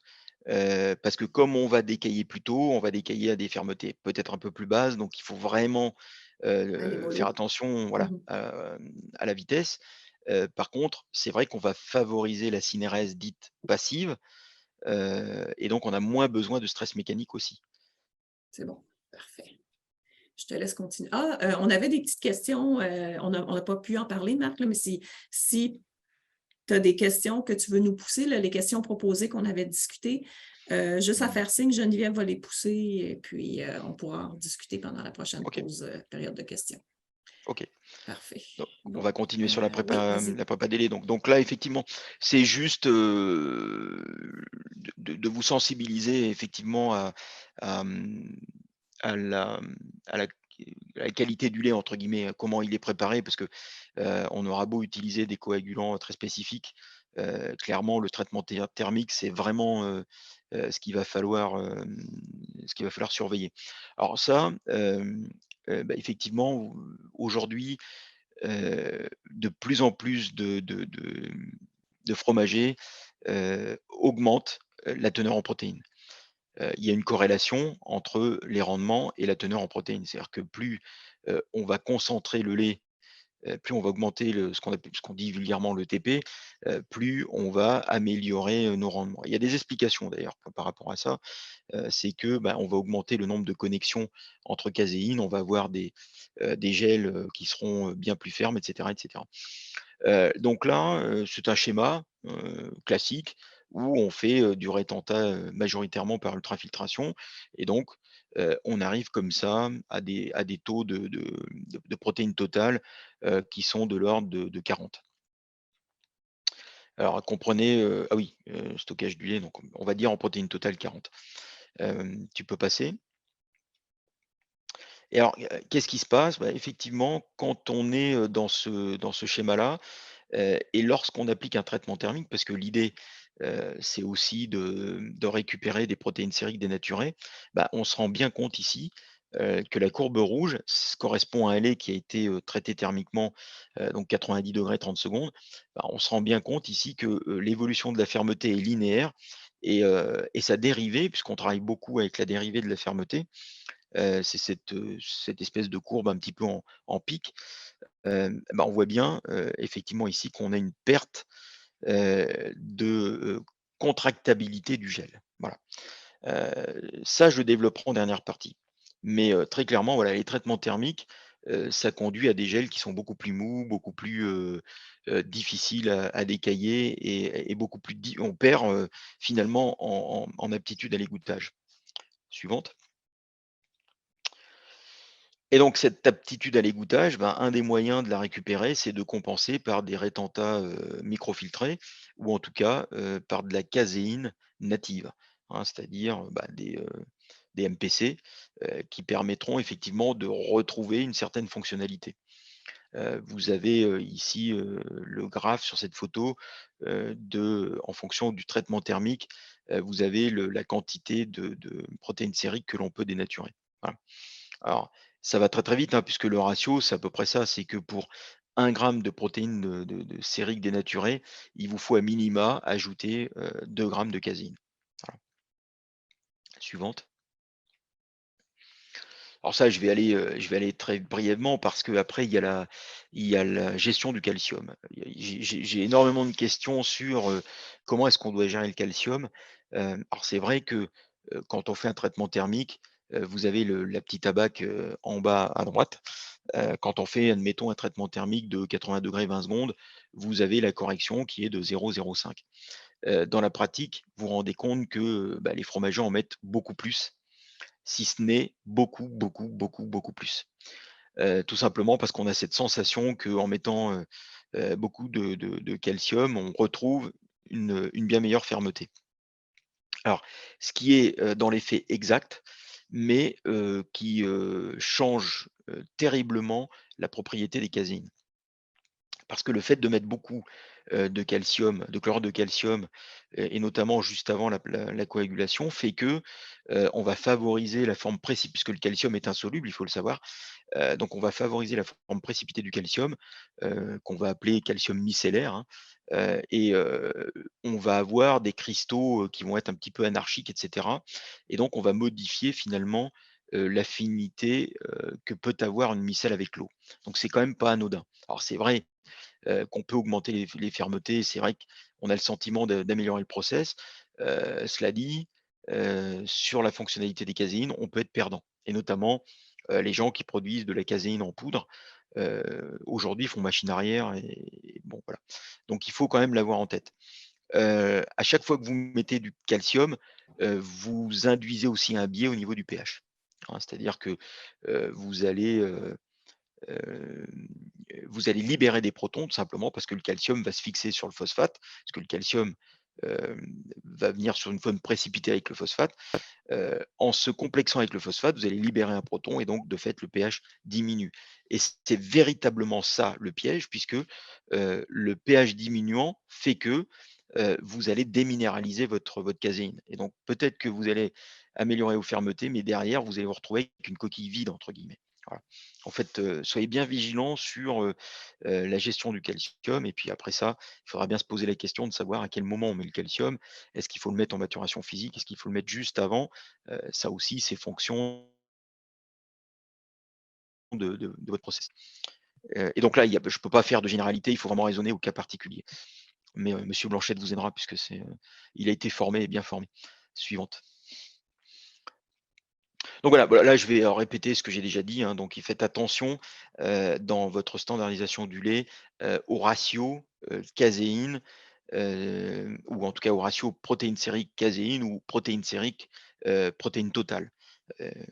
Parce que comme on va décailler plus tôt, on va décailler à des fermetés peut-être un peu plus basses. Donc, il faut vraiment Aller faire mollo. attention, voilà, Mhm. à la vitesse. Par contre, c'est vrai qu'on va favoriser la cinérèse dite passive. Et donc, on a moins besoin de stress mécanique aussi. C'est bon. Parfait. Je te laisse continuer. On avait des petites questions. On n'a pas pu en parler, Marc, là, mais si tu as des questions que tu veux nous pousser, là, les questions proposées qu'on avait discutées, juste à faire signe, Geneviève va les pousser et puis on pourra en discuter pendant la prochaine OK. pause, période de questions. OK. Parfait. Donc, on Bon. va continuer sur la Oui, prépa, vas-y. la prépa délai. Donc là, effectivement, c'est juste de vous sensibiliser effectivement à, à la, à la- à la qualité du lait, entre guillemets, comment il est préparé, parce que on aura beau utiliser des coagulants très spécifiques, clairement, le traitement thermique, c'est vraiment ce qu'il va falloir surveiller. Alors ça, effectivement, aujourd'hui, de plus en plus de fromagers augmentent la teneur en protéines. Il y a une corrélation entre les rendements et la teneur en protéines. C'est-à-dire que plus on va concentrer le lait, plus on va augmenter ce qu'on dit vulgairement le TP, plus on va améliorer nos rendements. Il y a des explications d'ailleurs par rapport à ça. C'est que on va augmenter le nombre de connexions entre caséines, on va avoir des gels qui seront bien plus fermes, etc. etc. Donc là, c'est un schéma classique où on fait du rétentat majoritairement par ultrafiltration. Et donc, on arrive comme ça à des taux de protéines totales qui sont de l'ordre de 40. Alors, comprenez, ah oui, stockage du lait, donc on va dire en protéines totales 40. Tu peux passer. Et alors, qu'est-ce qui se passe? Effectivement, quand on est dans ce schéma-là, et lorsqu'on applique un traitement thermique, parce que l'idée, c'est aussi de récupérer des protéines sériques dénaturées, on se rend bien compte ici que la courbe rouge correspond à un lait qui a été traité thermiquement, donc 90 °, 30 secondes. On se rend bien compte ici que l'évolution de la fermeté est linéaire et sa dérivée, puisqu'on travaille beaucoup avec la dérivée de la fermeté, c'est cette espèce de courbe un petit peu en pic. On voit bien effectivement ici qu'on a une perte de contractabilité du gel. Voilà. Ça, je le développerai en dernière partie. Mais très clairement, voilà, les traitements thermiques ça conduit à des gels qui sont beaucoup plus mous, beaucoup plus difficiles à décailler et beaucoup plus on perd finalement en aptitude à l'égouttage. Suivante. Et donc cette aptitude à l'égouttage, un des moyens de la récupérer, c'est de compenser par des retentats microfiltrés ou en tout cas par de la caséine native, hein, c'est-à-dire des MPC qui permettront effectivement de retrouver une certaine fonctionnalité. Vous avez ici le graphe sur cette photo en fonction du traitement thermique, vous avez la quantité de protéines sériques que l'on peut dénaturer. Voilà. Alors, ça va très très vite, hein, puisque le ratio, c'est à peu près ça, c'est que pour 1 gramme de protéines de sériques dénaturées, il vous faut à minima ajouter 2 grammes de caséine. Voilà. Suivante. Alors ça, je vais aller très brièvement parce qu'après, il y a la gestion du calcium. J'ai énormément de questions sur comment est-ce qu'on doit gérer le calcium. Alors c'est vrai que quand on fait un traitement thermique, vous avez la petite abaque en bas à droite. Quand on fait, admettons, un traitement thermique de 80 degrés 20 secondes, vous avez la correction qui est de 0,05. Dans la pratique, vous vous rendez compte que les fromagers en mettent beaucoup plus, si ce n'est beaucoup, beaucoup, beaucoup, beaucoup plus. Tout simplement parce qu'on a cette sensation qu'en mettant beaucoup de calcium, on retrouve une bien meilleure fermeté. Alors, ce qui est dans les faits exact, mais qui change terriblement la propriété des caséines. Parce que le fait de mettre beaucoup de calcium, de chlorure de calcium, et notamment juste avant la coagulation, fait que on va favoriser la forme précipitée, puisque le calcium est insoluble, il faut le savoir. Donc on va favoriser la forme précipitée du calcium, qu'on va appeler calcium micellaire, hein, et on va avoir des cristaux qui vont être un petit peu anarchiques, et cetera. Et donc on va modifier finalement l'affinité que peut avoir une micelle avec l'eau. Donc c'est quand même pas anodin. Alors c'est vrai qu'on peut augmenter les fermetés. C'est vrai qu'on a le sentiment d'améliorer le process. Cela dit, sur la fonctionnalité des caséines, on peut être perdant. Et notamment, les gens qui produisent de la caséine en poudre, aujourd'hui font machine arrière et bon voilà. Donc il faut quand même l'avoir en tête. À chaque fois que vous mettez du calcium, vous induisez aussi un biais au niveau du pH. Hein, c'est-à-dire que vous allez vous allez libérer des protons tout simplement parce que le calcium va se fixer sur le phosphate, parce que le calcium va venir sur une forme précipitée avec le phosphate. En se complexant avec le phosphate, vous allez libérer un proton et donc de fait le pH diminue. Et c'est véritablement ça le piège puisque le pH diminuant fait que vous allez déminéraliser votre caséine. Et donc peut-être que vous allez améliorer vos fermetés, mais derrière vous allez vous retrouver avec une coquille vide entre guillemets. Voilà. En fait, soyez bien vigilants sur la gestion du calcium. Et puis après ça, il faudra bien se poser la question de savoir à quel moment on met le calcium. Est-ce qu'il faut le mettre en maturation physique? Est-ce qu'il faut le mettre juste avant? Ça aussi, c'est fonction de votre process. Et donc là, je ne peux pas faire de généralité, il faut vraiment raisonner au cas particulier. Mais Monsieur Blanchette vous aidera puisque il a été formé et bien formé. Suivante. Donc voilà, là je vais répéter ce que j'ai déjà dit, hein, donc faites attention dans votre standardisation du lait au ratio caséine, ou en tout cas au ratio protéines sériques caséine ou protéines sériques protéines totales.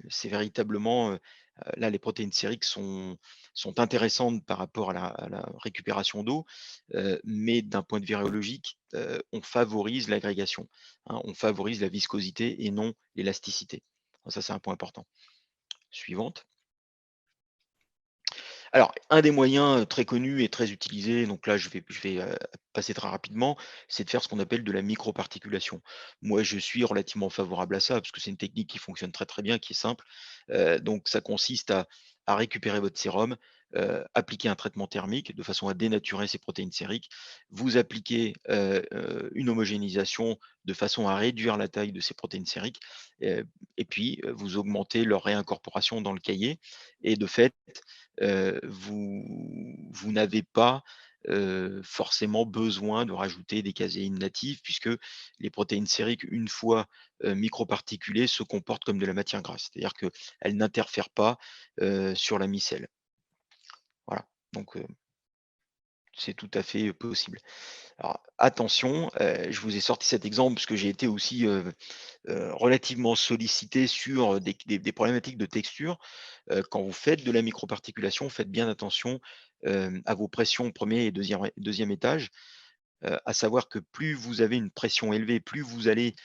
C'est véritablement là les protéines sériques sont intéressantes par rapport à la récupération d'eau, mais d'un point de vue rhéologique, on favorise l'agrégation, hein, on favorise la viscosité et non l'élasticité. Ça, c'est un point important. Suivante. Alors, un des moyens très connus et très utilisés, donc là, je vais passer très rapidement, c'est de faire ce qu'on appelle de la microparticulation. Moi, je suis relativement favorable à ça parce que c'est une technique qui fonctionne très très bien, qui est simple. Donc, ça consiste à récupérer votre sérum, appliquer un traitement thermique de façon à dénaturer ces protéines sériques. Vous appliquez une homogénéisation de façon à réduire la taille de ces protéines sériques, et puis vous augmentez leur réincorporation dans le cahier. Et de fait, vous n'avez pas forcément besoin de rajouter des caséines natives puisque les protéines sériques, une fois microparticulées, se comportent comme de la matière grasse. C'est-à-dire qu'elles n'interfèrent pas sur la micelle. Donc, c'est tout à fait possible. Alors, attention, je vous ai sorti cet exemple parce que j'ai été aussi relativement sollicité sur des problématiques de texture. Quand vous faites de la microparticulation, faites bien attention à vos pressions premier et deuxième étage, à savoir que plus vous avez une pression élevée, plus vous allez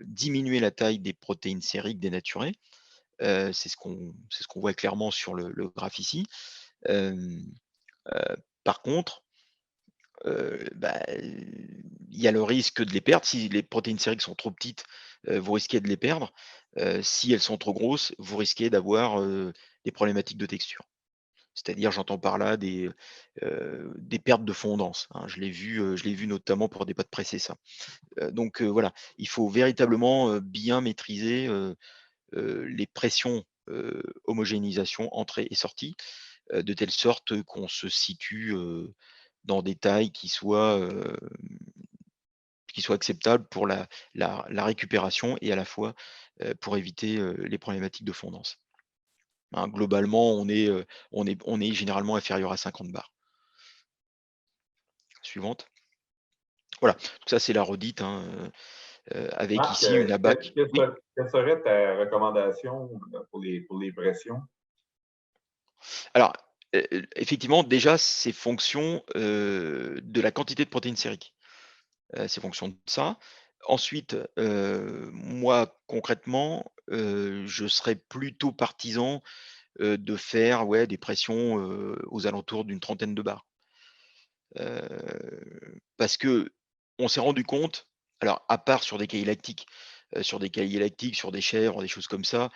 diminuer la taille des protéines sériques dénaturées. C'est ce qu'on voit clairement sur le graphe ici. Par contre, il y a le risque de les perdre. Si les protéines sériques sont trop petites, vous risquez de les perdre. Si elles sont trop grosses, vous risquez d'avoir des problématiques de texture. C'est-à-dire, j'entends par là des pertes de fondance, hein. Je l'ai vu notamment pour des pâtes pressées, ça. Donc voilà, il faut véritablement bien maîtriser les pressions homogénéisation entrée et sortie, de telle sorte qu'on se situe dans des tailles qui soient acceptables pour la récupération et à la fois pour éviter les problématiques de fondance. Hein, globalement, on est généralement inférieur à 50 bars. Suivante. Voilà, donc ça c'est la redite, hein, avec Marc, ici une abac. Oui. quelle serait ta recommandation pour les pressions? Alors, effectivement, déjà, c'est fonction de la quantité de protéines sériques. C'est fonction de ça. Ensuite, moi, concrètement, je serais plutôt partisan de faire des pressions aux alentours d'une 30aine de bars. Parce que on s'est rendu compte, alors à part sur des cahiers lactiques, sur des chèvres, des choses comme ça,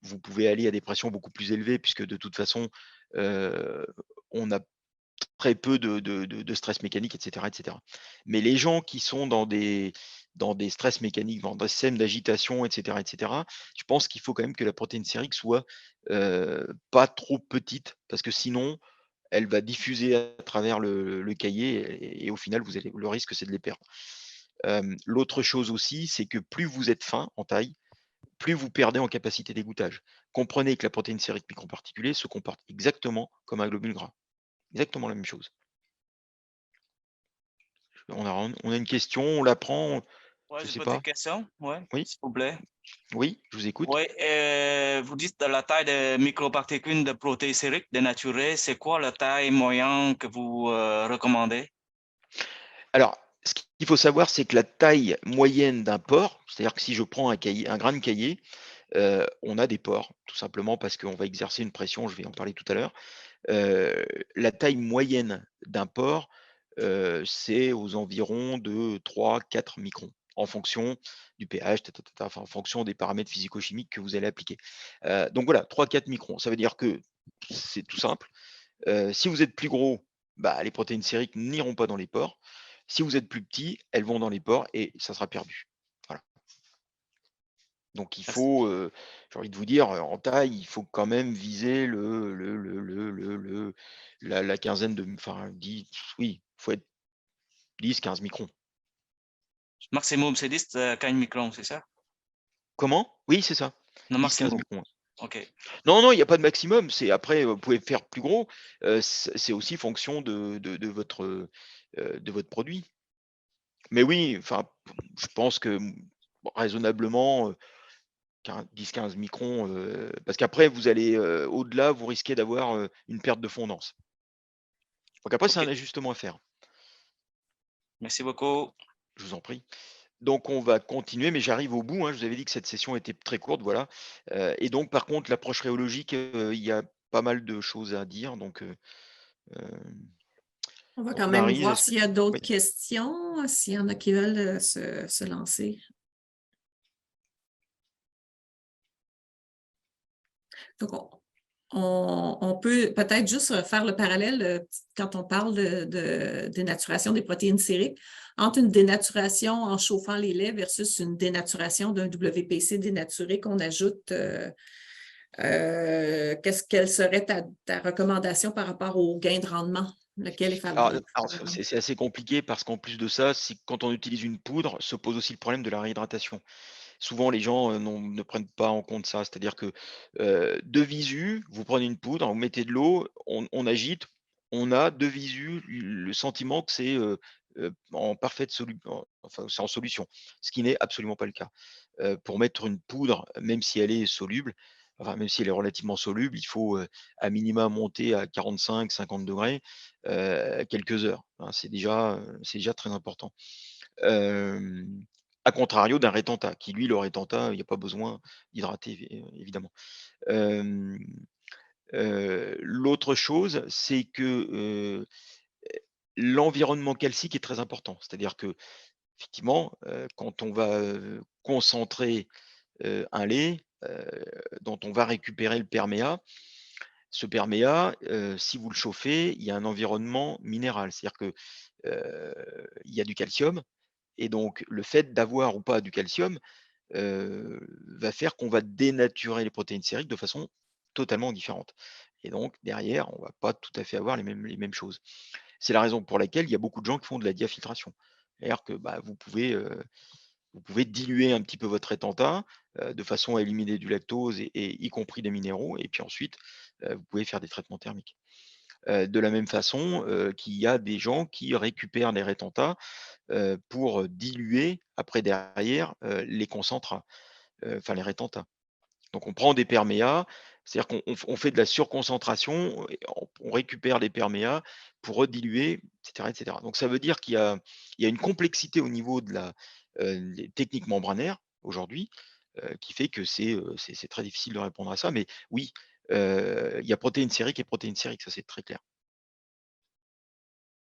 vous pouvez aller à des pressions beaucoup plus élevées puisque de toute façon, on a très peu de stress mécanique, et cetera, et cetera. Mais les gens qui sont dans des stress mécaniques, dans des systèmes d'agitation, et cetera, je pense qu'il faut quand même que la protéine sérique soit, pas trop petite parce que sinon, elle va diffuser à travers le cahier et au final, le risque, c'est de les perdre. L'autre chose aussi, c'est que plus vous êtes fin en taille, plus vous perdez en capacité d'égouttage. Comprenez que la protéine sérique microparticulée se comporte exactement comme un globule gras. Exactement la même chose. On a une question, on la prend, Ouais, je j'ai sais une petite pas. question, ouais, Oui, s'il vous plaît. oui, je vous écoute. Oui, vous dites de la taille de microparticules de protéines sériques dénaturées. C'est quoi la taille moyenne que vous recommandez? Alors, ce qu'il faut savoir, c'est que la taille moyenne d'un porc, c'est-à-dire que si je prends un grain de cahier, on a des porcs, tout simplement parce qu'on va exercer une pression, je vais en parler tout à l'heure. La taille moyenne d'un porc, c'est aux environs de 3-4 microns, en fonction du pH, enfin, en fonction des paramètres physico-chimiques que vous allez appliquer. Donc voilà, 3-4 microns. Ça veut dire que c'est tout simple. Si vous êtes plus gros, les protéines sériques n'iront pas dans les porcs. Si vous êtes plus petit, elles vont dans les porcs et ça sera perdu. Voilà. Donc il faut, j'ai envie de vous dire, en taille, il faut quand même viser la quinzaine de, enfin 10, oui, il faut être 10-15 microns. Maximum, c'est 10, 15 microns, c'est ça? Comment? Oui, c'est ça. Le 10-15 maximum. microns. OK. Non, il n'y a pas de maximum. C'est après, vous pouvez faire plus gros. C'est aussi fonction de votre produit. Mais oui, enfin, je pense que raisonnablement, 10-15 microns, parce qu'après vous allez au-delà, vous risquez d'avoir une perte de fondance. Donc après, c'est un OK. ajustement à faire. Merci beaucoup. Je vous en prie. Donc on va continuer, mais j'arrive au bout, hein. Je vous avais dit que cette session était très courte, voilà. Et donc par contre, l'approche rhéologique, il y a pas mal de choses à dire. Donc On va donc quand même Maryse, voir est-ce que s'il y a d'autres oui. questions, s'il y en a qui veulent se lancer. Donc, on peut peut-être juste faire le parallèle quand on parle de dénaturation des protéines sériques entre une dénaturation en chauffant les laits versus une dénaturation d'un WPC dénaturé qu'on ajoute. Quelle serait ta recommandation par rapport au gain de rendement? Lequel est favorable? Alors c'est assez compliqué parce qu'en plus de ça, quand on utilise une poudre, se pose aussi le problème de la réhydratation. souvent les gens ne prennent pas en compte ça. C'est-à-dire que de visu, vous prenez une poudre, vous mettez de l'eau, on agite, on a de visu le sentiment que c'est en parfaite solution, enfin c'est en solution, ce qui n'est absolument pas le cas. Pour mettre une poudre, même si elle est soluble, enfin même si elle est relativement soluble, il faut à minima monter à 45-50 degrés quelques heures, hein. C'est déjà très important. À contrario d'un rétenta, qui lui, le rétenta, il n'y a pas besoin d'hydrater évidemment. Hem, L'autre chose, c'est que l'environnement calcique est très important. C'est-à-dire que effectivement, quand on va concentrer un lait dont on va récupérer le perméat, ce perméat, si vous le chauffez, il y a un environnement minéral. C'est-à-dire que il y a du calcium et donc le fait d'avoir ou pas du calcium va faire qu'on va dénaturer les protéines sériques de façon totalement différente. Et donc derrière, on va pas tout à fait avoir les mêmes choses. C'est la raison pour laquelle il y a beaucoup de gens qui font de la diafiltration. C'est-à-dire que bah, vous pouvez diluer un petit peu votre rétenta de façon à éliminer du lactose et y compris des minéraux, et puis ensuite vous pouvez faire des traitements thermiques. De la même façon qu'il y a des gens qui récupèrent les rétentats pour diluer après derrière les concentrats, enfin les rétentats. Donc on prend des perméats, c'est-à-dire qu'on fait de la surconcentration, et on récupère des perméats pour rediluer, etc., etc. Donc ça veut dire il y a une complexité au niveau de des techniques membranaires aujourd'hui qui fait que c'est très difficile de répondre à ça. Mais oui, il y a protéines sériques et protéines sériques, ça c'est très clair.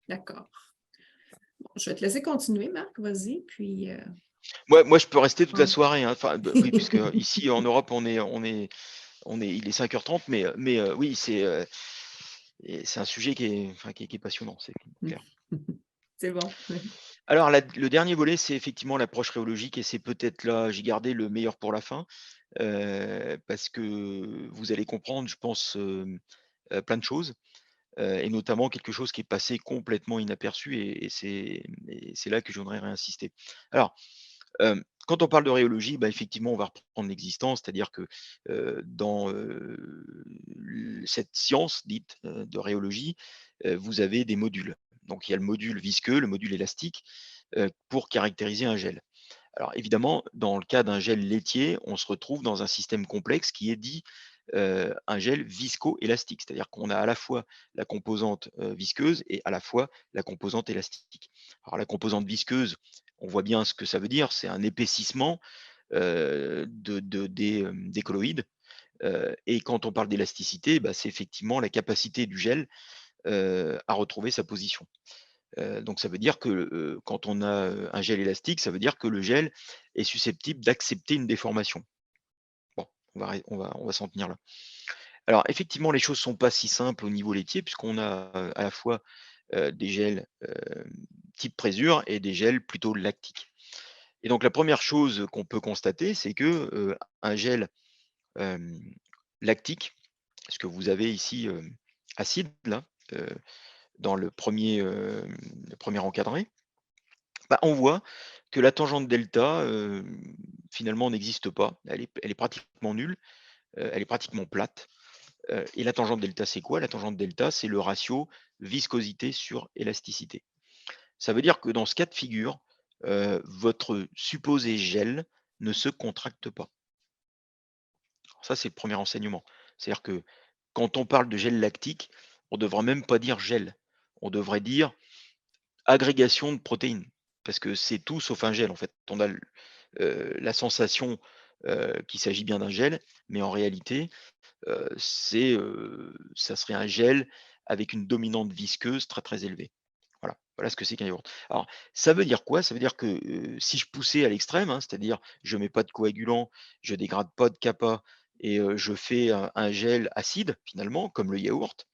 D'accord. Bon, je vais te laisser continuer, Marc, vas-y, puis... Moi, je peux rester toute la Ouais. soirée, hein. Enfin, oui, puisque ici en Europe, il est 5h30, mais oui, c'est un sujet enfin, qui est passionnant, c'est clair. C'est bon. Alors, le dernier volet, c'est effectivement l'approche rhéologique, et c'est peut-être là, j'ai gardé le meilleur pour la fin, parce que vous allez comprendre, je pense, plein de choses, et notamment quelque chose qui est passé complètement inaperçu, et c'est là que je voudrais réinsister. Alors, quand on parle de rhéologie, bah, effectivement, on va reprendre l'existence, c'est-à-dire que dans cette science dite de rhéologie, vous avez des modules. Donc il y a le module visqueux, le module élastique, pour caractériser un gel. Alors évidemment, dans le cas d'un gel laitier, on se retrouve dans un système complexe qui est dit un gel visco-élastique, c'est-à-dire qu'on a à la fois la composante visqueuse et à la fois la composante élastique. Alors la composante visqueuse, on voit bien ce que ça veut dire, c'est un épaississement des colloïdes. Et quand on parle d'élasticité, bah, c'est effectivement la capacité du gel à retrouver sa position. Donc ça veut dire que quand on a un gel élastique, ça veut dire que le gel est susceptible d'accepter une déformation. Bon, on va s'en tenir là. Alors effectivement, les choses ne sont pas si simples au niveau laitier, puisqu'on a à la fois des gels type présure et des gels plutôt lactiques. Et donc la première chose qu'on peut constater, c'est que un gel lactique, ce que vous avez ici acide là, dans le premier encadré, bah, on voit que la tangente delta finalement n'existe pas. Elle est pratiquement nulle, elle est pratiquement plate. Et la tangente delta, c'est quoi? La tangente delta, c'est le ratio viscosité sur élasticité. Ça veut dire que dans ce cas de figure, votre supposé gel ne se contracte pas. Alors ça, c'est le premier enseignement. C'est-à-dire que quand on parle de gel lactique, on ne devrait même pas dire gel. On devrait dire agrégation de protéines, parce que c'est tout sauf un gel en fait. On a la sensation qu'il s'agit bien d'un gel, mais en réalité, ça serait un gel avec une dominante visqueuse très, très élevée. Voilà ce que c'est qu'un yaourt. Alors, ça veut dire quoi? Ça veut dire que, si je poussais à l'extrême, hein, c'est-à-dire je mets pas de coagulant, je dégrade pas de kappa et je fais un gel acide finalement, comme le yaourt,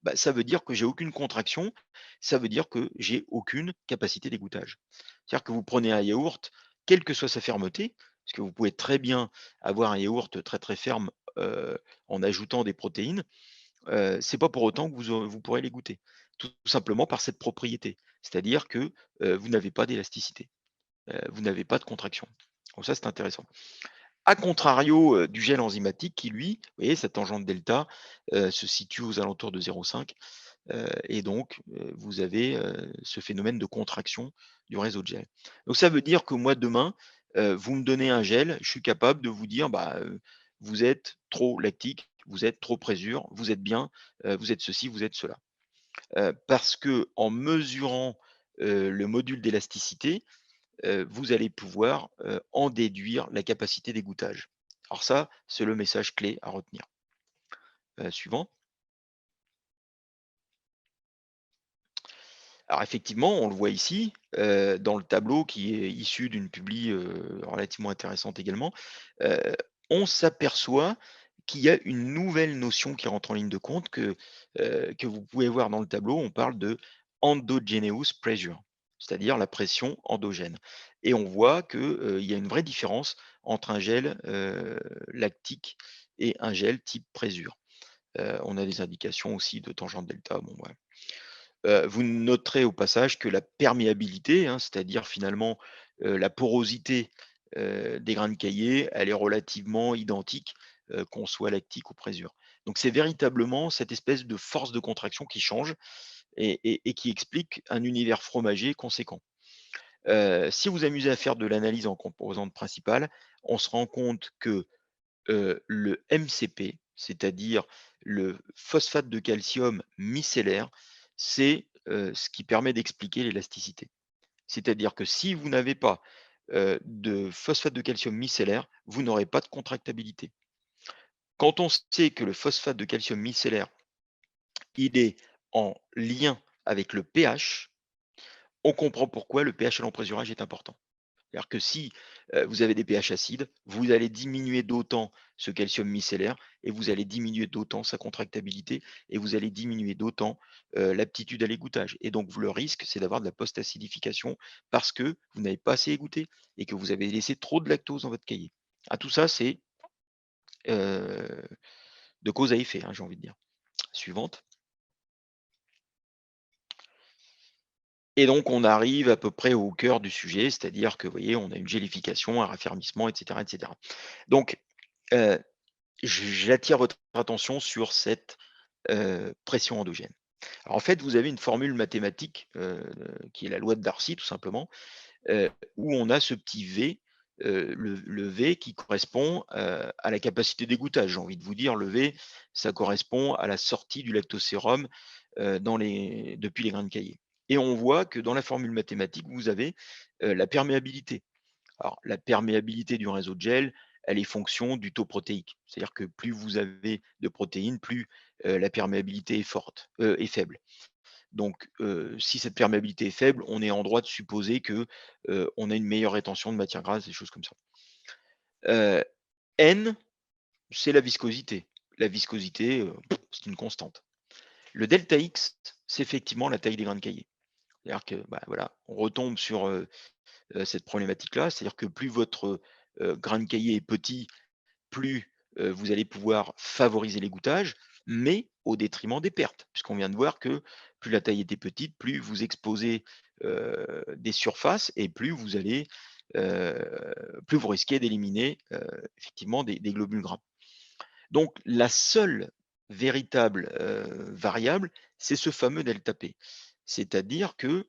bah, ça veut dire que j'ai aucune contraction, ça veut dire que j'ai aucune capacité d'égouttage. C'est-à-dire que vous prenez un yaourt, quelle que soit sa fermeté, parce que vous pouvez très bien avoir un yaourt très, très ferme, en ajoutant des protéines, c'est pas pour autant que vous pourrez les goûter. Tout simplement par cette propriété. C'est-à-dire que, vous n'avez pas d'élasticité, vous n'avez pas de contraction. Donc ça, c'est intéressant. A contrario du gel enzymatique qui, lui, vous voyez, sa tangente delta se situe aux alentours de 0,5. Et donc, vous avez ce phénomène de contraction du réseau de gel. Donc, ça veut dire que moi, demain, vous me donnez un gel, je suis capable de vous dire, vous êtes trop lactique, vous êtes trop présure, vous êtes bien, vous êtes ceci, vous êtes cela. Parce que en mesurant le module d'élasticité, vous allez pouvoir en déduire la capacité d'égouttage. Alors ça, c'est le message clé à retenir. Suivant. Alors effectivement, on le voit ici, dans le tableau qui est issu d'une publi relativement intéressante également, on s'aperçoit qu'il y a une nouvelle notion qui rentre en ligne de compte que vous pouvez voir dans le tableau. On parle de endogenous pressure, c'est-à-dire la pression endogène. Et on voit qu'il y a une vraie différence entre un gel lactique et un gel type présure. On a des indications aussi de tangente delta. Bon, ouais. Vous noterez au passage que la perméabilité, hein, c'est-à-dire finalement la porosité des grains de cahier, elle est relativement identique qu'on soit lactique ou présure. Donc c'est véritablement cette espèce de force de contraction qui change et qui explique un univers fromager conséquent. Si vous amusez à faire de l'analyse en composantes principales, on se rend compte que le MCP, c'est-à-dire le phosphate de calcium micellaire, c'est ce qui permet d'expliquer l'élasticité. C'est-à-dire que si vous n'avez pas de phosphate de calcium micellaire, vous n'aurez pas de contractabilité. Quand on sait que le phosphate de calcium micellaire, il est en lien avec le pH, on comprend pourquoi le pH à l'empresurage est important. C'est-à-dire que si vous avez des pH acides, vous allez diminuer d'autant ce calcium micellaire et vous allez diminuer d'autant sa contractabilité et vous allez diminuer d'autant l'aptitude à l'égouttage. Et donc, le risque, c'est d'avoir de la post-acidification parce que vous n'avez pas assez égoutté et que vous avez laissé trop de lactose dans votre cahier. Ah, tout ça, c'est de cause à effet, hein, j'ai envie de dire. Suivante. Et donc, on arrive à peu près au cœur du sujet, c'est-à-dire que, vous voyez, on a une gélification, un raffermissement, etc. etc. Donc, j'attire votre attention sur cette pression endogène. Alors, en fait, vous avez une formule mathématique qui est la loi de Darcy, tout simplement, où on a ce petit V, le V qui correspond à la capacité d'égouttage. J'ai envie de vous dire, le V, ça correspond à la sortie du lactosérum depuis les grains de cahier. Et on voit que dans la formule mathématique, vous avez la perméabilité. Alors, la perméabilité du réseau de gel, elle est fonction du taux protéique. C'est-à-dire que plus vous avez de protéines, plus la perméabilité est est faible. Donc, si cette perméabilité est faible, on est en droit de supposer que on a une meilleure rétention de matières grasses, des choses comme ça. N, c'est la viscosité. La viscosité, c'est une constante. Le delta X, c'est effectivement la taille des grains de cahier. C'est-à-dire que, voilà, on retombe sur cette problématique-là, c'est-à-dire que plus votre grain de cahier est petit, plus vous allez pouvoir favoriser l'égouttage, mais au détriment des pertes, puisqu'on vient de voir que plus la taille était petite, plus vous exposez des surfaces et plus vous allez, plus vous risquez d'éliminer effectivement des globules gras. Donc la seule véritable variable, c'est ce fameux delta P. C'est-à-dire que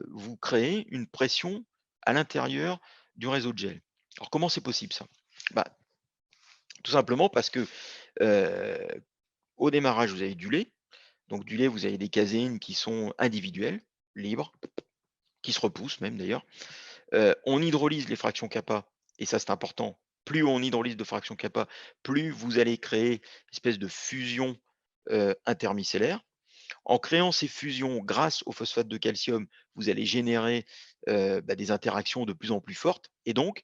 vous créez une pression à l'intérieur du réseau de gel. Alors comment c'est possible ça? Tout simplement parce que au démarrage, vous avez du lait. Donc du lait, vous avez des caséines qui sont individuelles, libres, qui se repoussent même d'ailleurs. On hydrolyse les fractions kappa, et ça c'est important. Plus on hydrolyse de fractions kappa, plus vous allez créer une espèce de fusion intermicellaire. En créant ces fusions grâce au phosphate de calcium, vous allez générer des interactions de plus en plus fortes et donc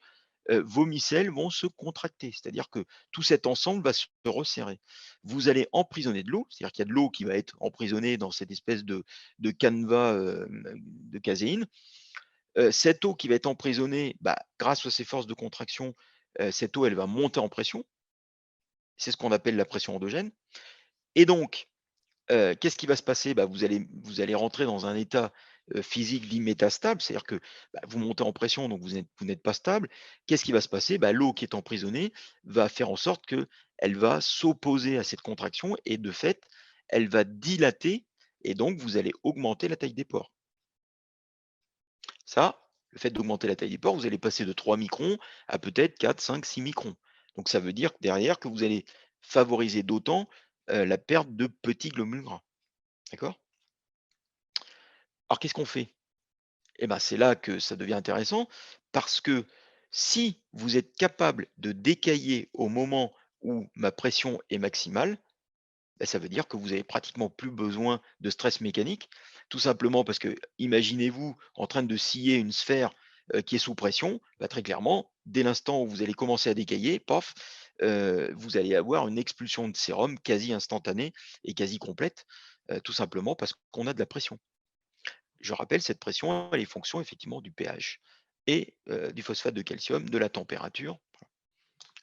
vos micelles vont se contracter. C'est-à-dire que tout cet ensemble va se resserrer. Vous allez emprisonner de l'eau, c'est-à-dire qu'il y a de l'eau qui va être emprisonnée dans cette espèce de canevas de caséine. Cette eau qui va être emprisonnée, grâce à ces forces de contraction, cette eau, elle va monter en pression. C'est ce qu'on appelle la pression endogène. Et donc, qu'est-ce qui va se passer? Vous allez rentrer dans un état physique dit métastable, c'est-à-dire que vous montez en pression, donc vous n'êtes pas stable. Qu'est-ce qui va se passer? L'eau qui est emprisonnée va faire en sorte qu'elle va s'opposer à cette contraction et de fait, elle va dilater et donc vous allez augmenter la taille des pores. Ça, le fait d'augmenter la taille des pores, vous allez passer de 3 microns à peut-être 4, 5, 6 microns. Donc ça veut dire derrière que vous allez favoriser d'autant la perte de petits glomérules gras. D'accord? Alors qu'est-ce qu'on fait? Eh ben, c'est là que ça devient intéressant parce que si vous êtes capable de décailler au moment où ma pression est maximale, ça veut dire que vous avez pratiquement plus besoin de stress mécanique, tout simplement parce que imaginez-vous en train de scier une sphère qui est sous pression, très clairement, dès l'instant où vous allez commencer à décailler, paf, vous allez avoir une expulsion de sérum quasi instantanée et quasi complète, tout simplement parce qu'on a de la pression. Je rappelle, cette pression, elle est fonction effectivement du pH et du phosphate de calcium, de la température,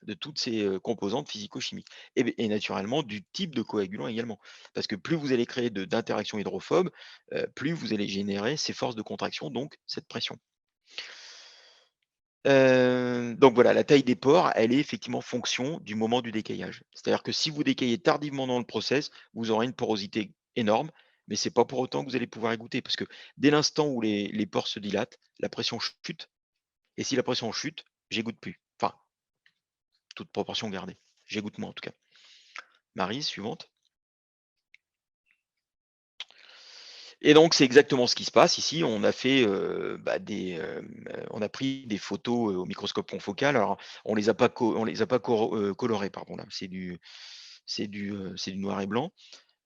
de toutes ces composantes physico-chimiques et naturellement du type de coagulant également. Parce que plus vous allez créer d'interactions hydrophobes, plus vous allez générer ces forces de contraction, donc cette pression. Donc voilà, la taille des pores, elle est effectivement fonction du moment du décaillage. C'est-à-dire que si vous décaillez tardivement dans le process, vous aurez une porosité énorme, mais c'est pas pour autant que vous allez pouvoir égoutter, parce que dès l'instant où les pores se dilatent, la pression chute, et si la pression chute, j'égoutte plus. Enfin, toute proportion gardée. J'égoutte moins en tout cas. Marie, suivante. Et donc c'est exactement ce qui se passe ici. On a fait on a pris des photos au microscope confocal. Alors on les a pas colorées, pardon là. C'est du noir et blanc.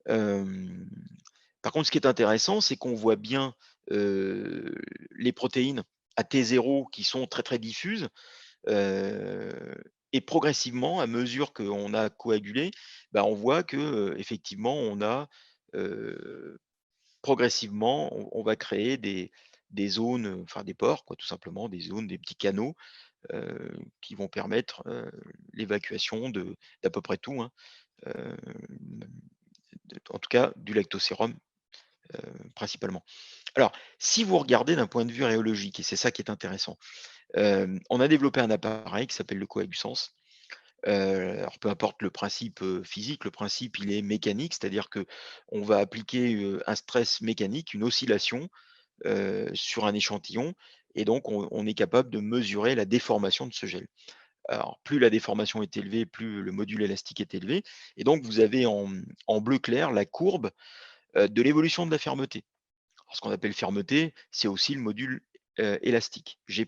Par contre, ce qui est intéressant, c'est qu'on voit bien les protéines à T0 qui sont très très diffuses. Et progressivement, à mesure qu'on a coagulé, on voit que effectivement, on a progressivement, on va créer des zones, enfin des pores, quoi, tout simplement, des zones, des petits canaux qui vont permettre l'évacuation d'à peu près tout, hein, euh, en tout cas du lactosérum principalement. Alors, si vous regardez d'un point de vue rhéologique, et c'est ça qui est intéressant, on a développé un appareil qui s'appelle le Coagusense. Alors peu importe le principe physique, le principe il est mécanique, c'est-à-dire que on va appliquer un stress mécanique, une oscillation sur un échantillon, et donc on est capable de mesurer la déformation de ce gel. Alors plus la déformation est élevée, plus le module élastique est élevé, et donc vous avez en bleu clair la courbe de l'évolution de la fermeté. Alors, ce qu'on appelle fermeté, c'est aussi le module élastique, G'.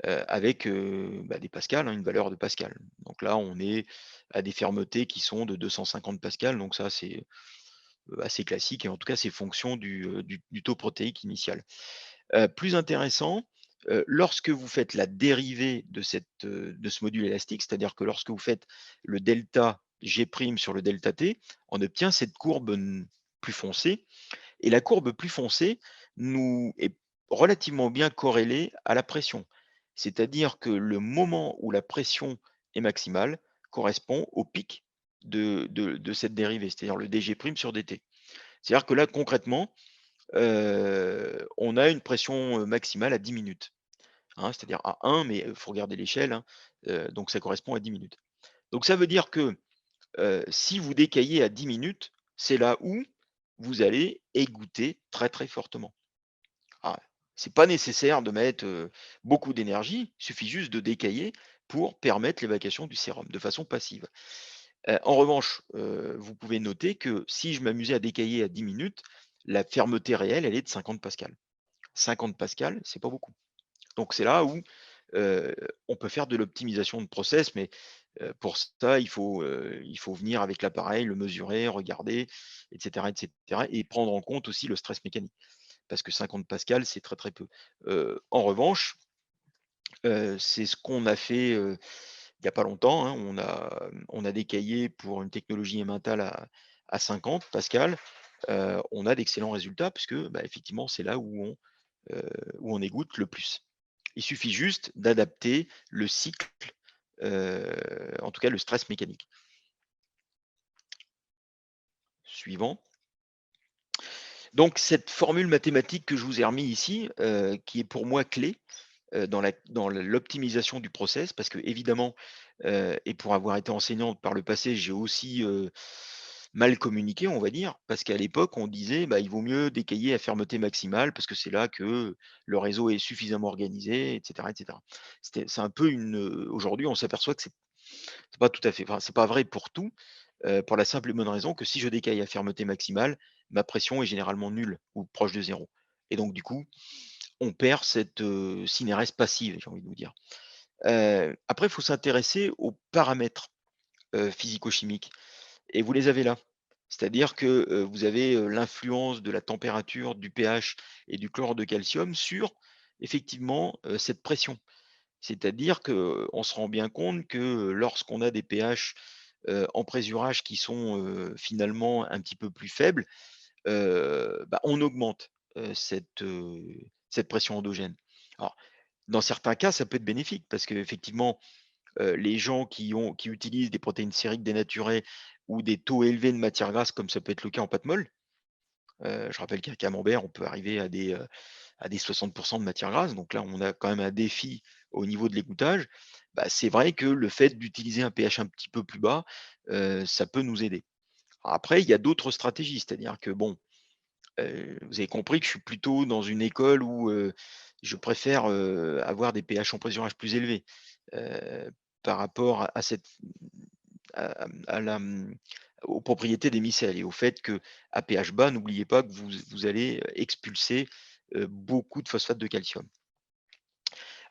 Avec des pascals, hein, une valeur de Pascal. Donc là, on est à des fermetés qui sont de 250 pascal, donc ça c'est assez classique, et en tout cas c'est fonction du taux protéique initial. Plus intéressant, lorsque vous faites la dérivée de ce module élastique, c'est-à-dire que lorsque vous faites le delta G' sur le delta T, on obtient cette courbe plus foncée, et la courbe plus foncée est relativement bien corrélée à la pression. C'est-à-dire que le moment où la pression est maximale correspond au pic de cette dérivée, c'est-à-dire le dG' sur dt. C'est-à-dire que là, concrètement, on a une pression maximale à 10 minutes, hein, c'est-à-dire à 1, mais il faut regarder l'échelle, hein, donc ça correspond à 10 minutes. Donc ça veut dire que si vous décaillez à 10 minutes, c'est là où vous allez égoutter très très fortement. C'est pas nécessaire de mettre beaucoup d'énergie, il suffit juste de décailler pour permettre l'évacuation du sérum de façon passive. En revanche, vous pouvez noter que si je m'amusais à décailler à 10 minutes, la fermeté réelle, elle est de 50 pascal. 50 pascal, c'est pas beaucoup. Donc c'est là où on peut faire de l'optimisation de process, mais pour ça, il faut venir avec l'appareil, le mesurer, regarder, etc., et prendre en compte aussi le stress mécanique. Parce que 50 pascal, c'est très très peu. En revanche, c'est ce qu'on a fait il n'y a pas longtemps, hein. On a décaillé pour une technologie emmental à 50 pascal. On a d'excellents résultats puisque effectivement, c'est là où on égoutte le plus. Il suffit juste d'adapter le cycle, en tout cas le stress mécanique. Suivant. Donc, cette formule mathématique que je vous ai remis ici, qui est pour moi clé dans l'optimisation du process, parce que évidemment, et pour avoir été enseignante par le passé, j'ai aussi mal communiqué, on va dire, parce qu'à l'époque, on disait bah, il vaut mieux décailler à fermeté maximale parce que c'est là que le réseau est suffisamment organisé, etc. etc. C'est un peu aujourd'hui, on s'aperçoit que c'est pas tout à fait, enfin, c'est pas vrai pour tout, pour la simple et bonne raison que si je décaille à fermeté maximale, ma pression est généralement nulle ou proche de zéro. Et donc, du coup, on perd cette CNRS passive, j'ai envie de vous dire. Après, il faut s'intéresser aux paramètres physico-chimiques. Et vous les avez là. C'est-à-dire que vous avez l'influence de la température, du pH et du chlore de calcium sur effectivement cette pression. C'est-à-dire qu'on se rend bien compte que lorsqu'on a des pH en présurage qui sont finalement un petit peu plus faibles, bah, on augmente cette pression endogène. Alors, dans certains cas, ça peut être bénéfique parce qu'effectivement, les gens qui utilisent des protéines sériques dénaturées ou des taux élevés de matières grasses, comme ça peut être le cas en pâte molle, je rappelle qu'un camembert, on peut arriver à des 60 de matières grasses, donc là, on a quand même un défi au niveau de l'égouttage. Bah, c'est vrai que le fait d'utiliser un pH un petit peu plus bas, ça peut nous aider. Après, il y a d'autres stratégies, c'est-à-dire que bon, vous avez compris que je suis plutôt dans une école où, je préfère, avoir des pH en présurage plus élevés, par rapport à cette aux propriétés des micelles et au fait qu'à pH bas, n'oubliez pas que vous allez expulser, beaucoup de phosphate de calcium.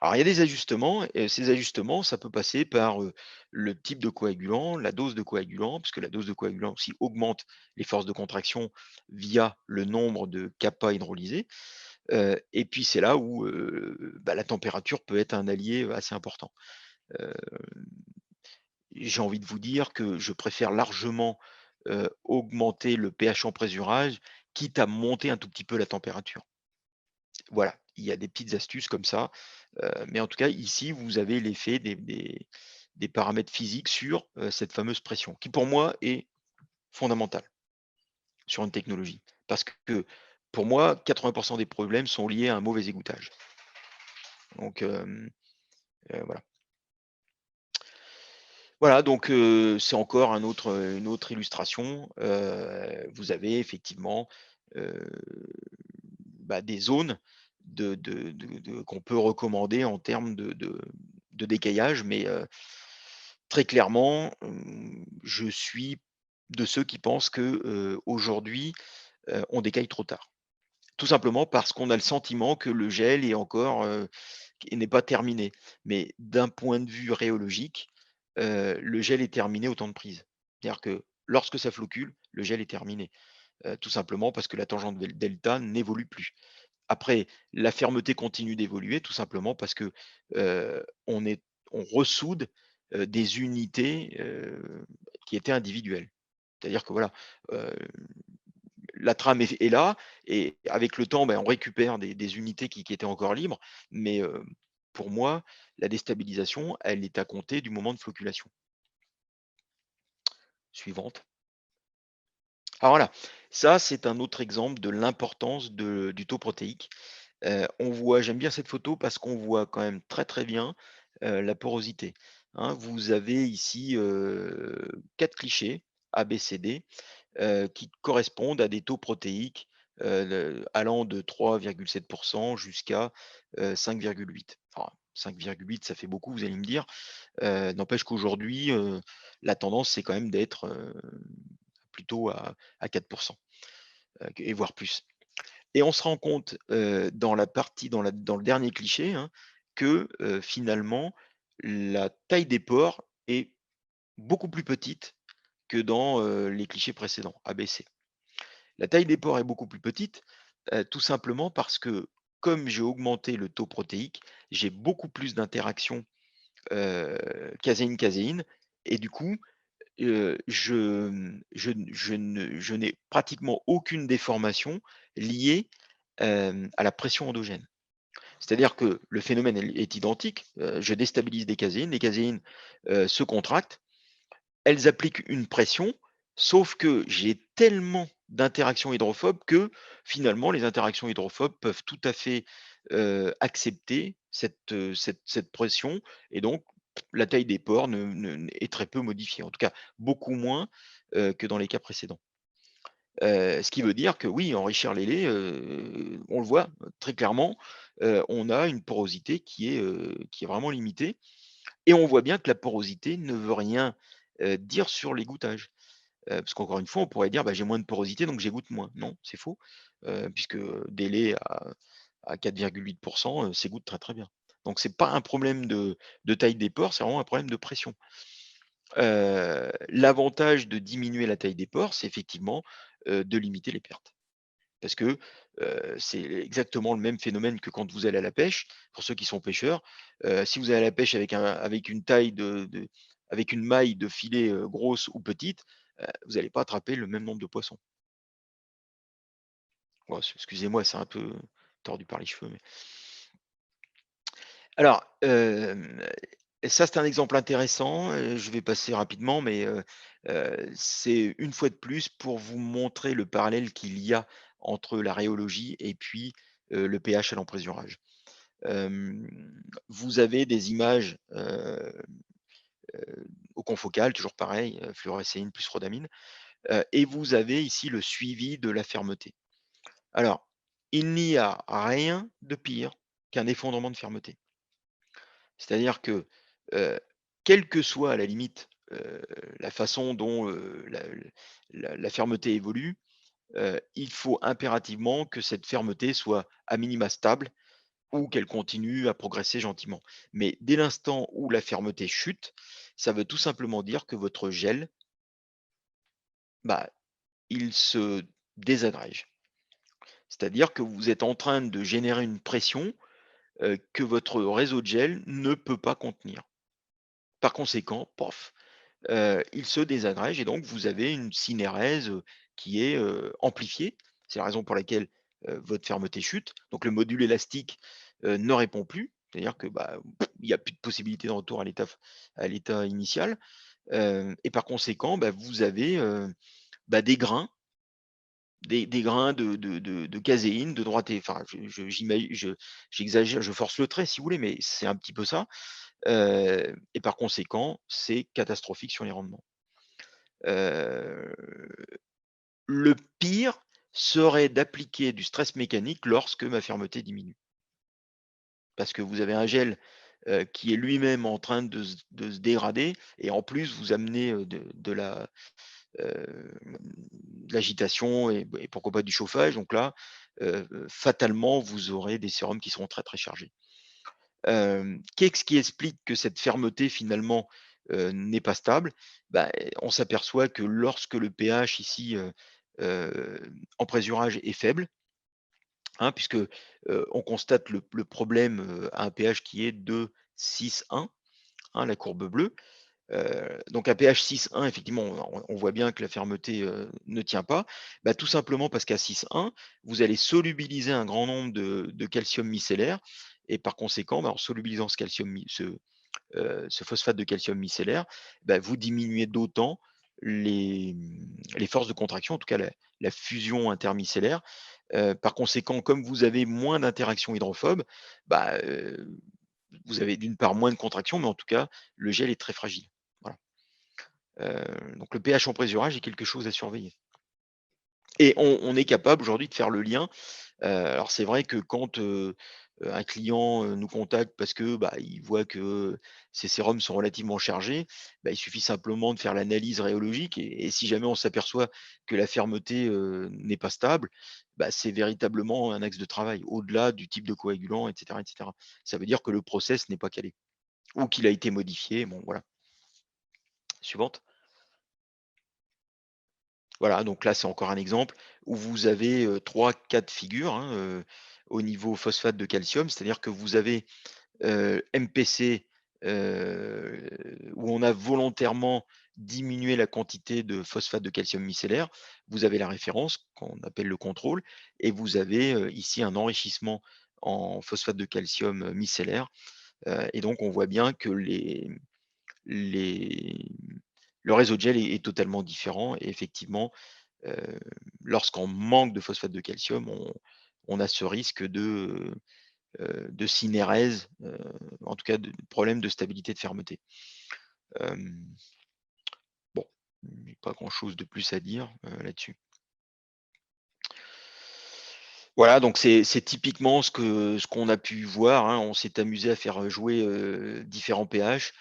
Alors il y a des ajustements et ces ajustements, ça peut passer par, le type de coagulant, la dose de coagulant, puisque la dose de coagulant aussi augmente les forces de contraction via le nombre de kappa hydrolysés, et puis c'est là où, bah, la température peut être un allié, assez important. Heu, j'ai envie de vous dire que je préfère largement, augmenter le pH en présurage, quitte à monter un tout petit peu la température. Voilà, il y a des petites astuces comme ça, mais en tout cas ici vous avez l'effet des paramètres physiques sur, cette fameuse pression, qui pour moi est fondamentale sur une technologie. Parce que pour moi, 80 des problèmes sont liés à un mauvais égouttage. Donc voilà. Voilà, donc c'est encore une autre illustration. Vous avez effectivement, heu, bah, des zones qu'on peut recommander en termes de décaillage, mais très clairement, je suis de ceux qui pensent que, aujourd'hui, on décaille trop tard. Tout simplement parce qu'on a le sentiment que le gel est encore, qui n'est pas terminé. Mais d'un point de vue rhéologique, le gel est terminé au temps de prise. C'est-à-dire que lorsque ça floccule, le gel est terminé, tout simplement parce que la tangente delta n'évolue plus. Après, la fermeté continue d'évoluer tout simplement parce que, on ressoude, des unités, qui étaient individuelles. C'est-à-dire que voilà, heu, la trame est là et avec le temps, ben, on récupère des unités qui étaient encore libres, mais pour moi, la déstabilisation, elle est à compter du moment de flocculation. Suivante. Alors voilà, ça c'est un autre exemple de l'importance du taux protéique. On voit j'aime bien cette photo parce qu'on voit quand même très, très bien, la porosité, hein. Vous avez ici, 4 clichés A, B, C, D, qui correspondent à des taux protéiques, allant de 3,7 jusqu'à 5,8. Enfin, 5,8 ça fait beaucoup, vous allez me dire. N'empêche qu'aujourd'hui, la tendance, c'est quand même d'être, plutôt à 4 et voire plus. Et on se rend compte, dans la partie dans le dernier cliché, hein, que, finalement, la taille des pores est beaucoup plus petite que dans, les clichés précédents, A, B, C. La taille des pores est beaucoup plus petite, tout simplement parce que, comme j'ai augmenté le taux protéique, j'ai beaucoup plus d'interactions, caséine-caséine et du coup, je n'ai pratiquement aucune déformation liée, à la pression endogène. C'est-à-dire que le phénomène est identique, je déstabilise des caséines, les caséines, se contractent, elles appliquent une pression, sauf que j'ai tellement d'interactions hydrophobes que finalement les interactions hydrophobes peuvent tout à fait accepter cette pression et donc la taille des pores est très peu modifiée, en tout cas beaucoup moins que dans les cas précédents. Ce qui veut dire que oui, enrichir les laits, on le voit très clairement, on a une porosité qui est vraiment limitée et on voit bien que la porosité ne veut rien dire sur l'égouttage. Parce qu'encore une fois, on pourrait dire: «Bah, j'ai moins de porosité, donc j'égoutte moins». Non, c'est faux, puisque des laits à 4,8 s'égouttent très, très bien. Donc c'est pas un problème de taille des pores, c'est vraiment un problème de pression. L'avantage de diminuer la taille des pores, c'est effectivement, de limiter les pertes. Parce que, c'est exactement le même phénomène que quand vous allez à la pêche. Pour ceux qui sont pêcheurs, si vous allez à la pêche avec une taille avec une maille de filet, grosse ou petite, vous allez pas attraper le même nombre de poissons. Ouais, excusez-moi, c'est un peu tordu par les cheveux, mais alors, ça, c'est un exemple intéressant, je vais passer rapidement, mais c'est une fois de plus pour vous montrer le parallèle qu'il y a entre la rhéologie et puis, le pH à l'emprésurage. Hem, Vous avez des images, au confocal, toujours pareil, fluorescéine plus rhodamine, et vous avez ici le suivi de la fermeté. Alors, il n'y a rien de pire qu'un effondrement de fermeté. C'est-à-dire que, heu, quelle que soit à la limite, la façon dont, la fermeté évolue, il faut impérativement que cette fermeté soit à minima stable ou qu'elle continue à progresser gentiment. Mais dès l'instant où la fermeté chute, ça veut tout simplement dire que votre gel, bah, il se désagrège. C'est-à-dire que vous êtes en train de générer une pression, que votre réseau de gel ne peut pas contenir. Par conséquent, pof, il se désagrège et donc vous avez une synérèse, qui est, amplifiée. C'est la raison pour laquelle, votre fermeté chute. Donc le module élastique, ne répond plus. C'est-à-dire que, bah, il y a plus de possibilité de retour à l'état initial, et par conséquent, bah, vous avez, bah, des grains de caséine de droite et enfin j'exagère, je force le trait si vous voulez, mais c'est un petit peu ça, et par conséquent, c'est catastrophique sur les rendements. Heu, le pire serait d'appliquer du stress mécanique lorsque ma fermeté diminue. Parce que vous avez un gel, qui est lui-même en train de se dégrader et en plus vous amenez, de l'agitation et pourquoi pas du chauffage. Donc là, fatalement, vous aurez des sérums qui seront très, très chargés. Qu'est-ce qui explique que cette fermeté finalement, n'est pas stable? Bah, on s'aperçoit que lorsque le pH ici, en présurage est faible, hein, puisque, on constate le problème, à un pH qui est de 6,1, hein, la courbe bleue. Donc à pH 6,1 effectivement, on voit bien que la fermeté, ne tient pas. Bah, tout simplement parce qu'à 6,1, vous allez solubiliser un grand nombre de calcium micellaire et par conséquent, bah, en solubilisant ce phosphate de calcium micellaire, bah, vous diminuez d'autant les forces de contraction, en tout cas la fusion intermicellaire. Par conséquent, comme vous avez moins d'interactions hydrophobes, bah, vous avez d'une part moins de contraction, mais en tout cas, le gel est très fragile. Voilà. Donc le pH en présurage est quelque chose à surveiller. Et on est capable aujourd'hui de faire le lien. Alors c'est vrai que quand, un client, nous contacte parce que, bah, il voit que ses sérums sont relativement chargés, bah, il suffit simplement de faire l'analyse rhéologique et si jamais on s'aperçoit que la fermeté, n'est pas stable, bah, c'est véritablement un axe de travail, au-delà du type de coagulant et cetera et cetera. Ça veut dire que le process n'est pas calé ou qu'il a été modifié, bon voilà. Suivante. Voilà, donc là, c'est encore un exemple où vous avez, 3 cas de figure, hein, au niveau phosphate de calcium. C'est-à-dire que vous avez, MPC, où on a volontairement diminué la quantité de phosphate de calcium micellaire. Vous avez la référence qu'on appelle le contrôle et vous avez, ici un enrichissement en phosphate de calcium, micellaire, et donc on voit bien que les le réseau de gel est totalement différent et effectivement, lorsqu'on manque de phosphate de calcium, on a ce risque de synérèse, en tout cas de problème de stabilité de fermeté. Bon, pas grand-chose de plus à dire là-dessus. Voilà, donc c'est typiquement ce qu'on a pu voir, hein. On s'est amusé à faire jouer différents pH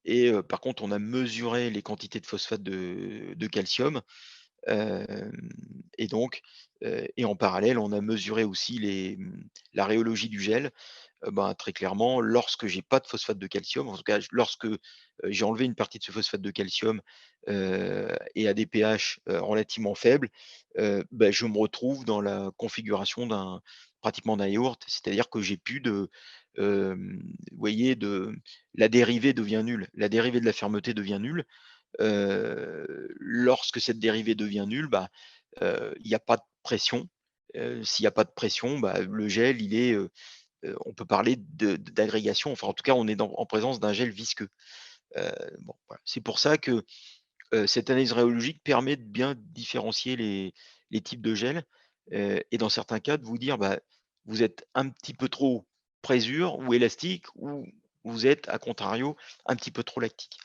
et par contre, on a mesuré les quantités de phosphate de calcium. Et donc, et en parallèle, on a mesuré aussi la rhéologie du gel. Ben, très clairement, lorsque j'ai pas de phosphate de calcium, en tout cas lorsque j'ai enlevé une partie de ce phosphate de calcium et à des pH relativement faibles, ben, je me retrouve dans la configuration pratiquement d'un yaourt, c'est-à-dire que j'ai plus de, vous voyez, la dérivée devient nulle, la dérivée de la fermeté devient nulle. Lorsque cette dérivée devient nulle, bah, il n'y a pas de pression. S'il n'y a pas de pression, bah, le gel, on peut parler d'agrégation. Enfin, en tout cas, on est en présence d'un gel visqueux. Bon, voilà. C'est pour ça que cette analyse rhéologique permet de bien différencier les types de gel et dans certains cas, de vous dire, bah, vous êtes un petit peu trop présure ou élastique ou vous êtes, à contrario, un petit peu trop lactique.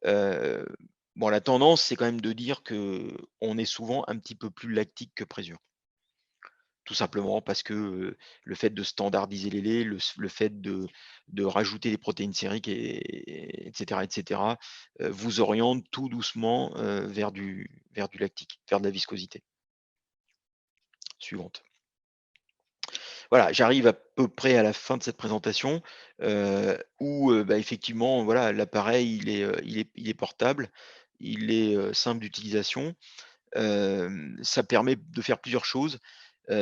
Bon, la tendance, c'est quand même de dire qu'on est souvent un petit peu plus lactique que présure. Tout simplement parce que le fait de standardiser les laits, le fait de rajouter des protéines sériques, etc., vous oriente tout doucement vers du lactique, vers de la viscosité. Suivante. Voilà, j'arrive à peu près à la fin de cette présentation où bah, effectivement, voilà, l'appareil, il est portable, il est simple d'utilisation. Ça permet de faire plusieurs choses.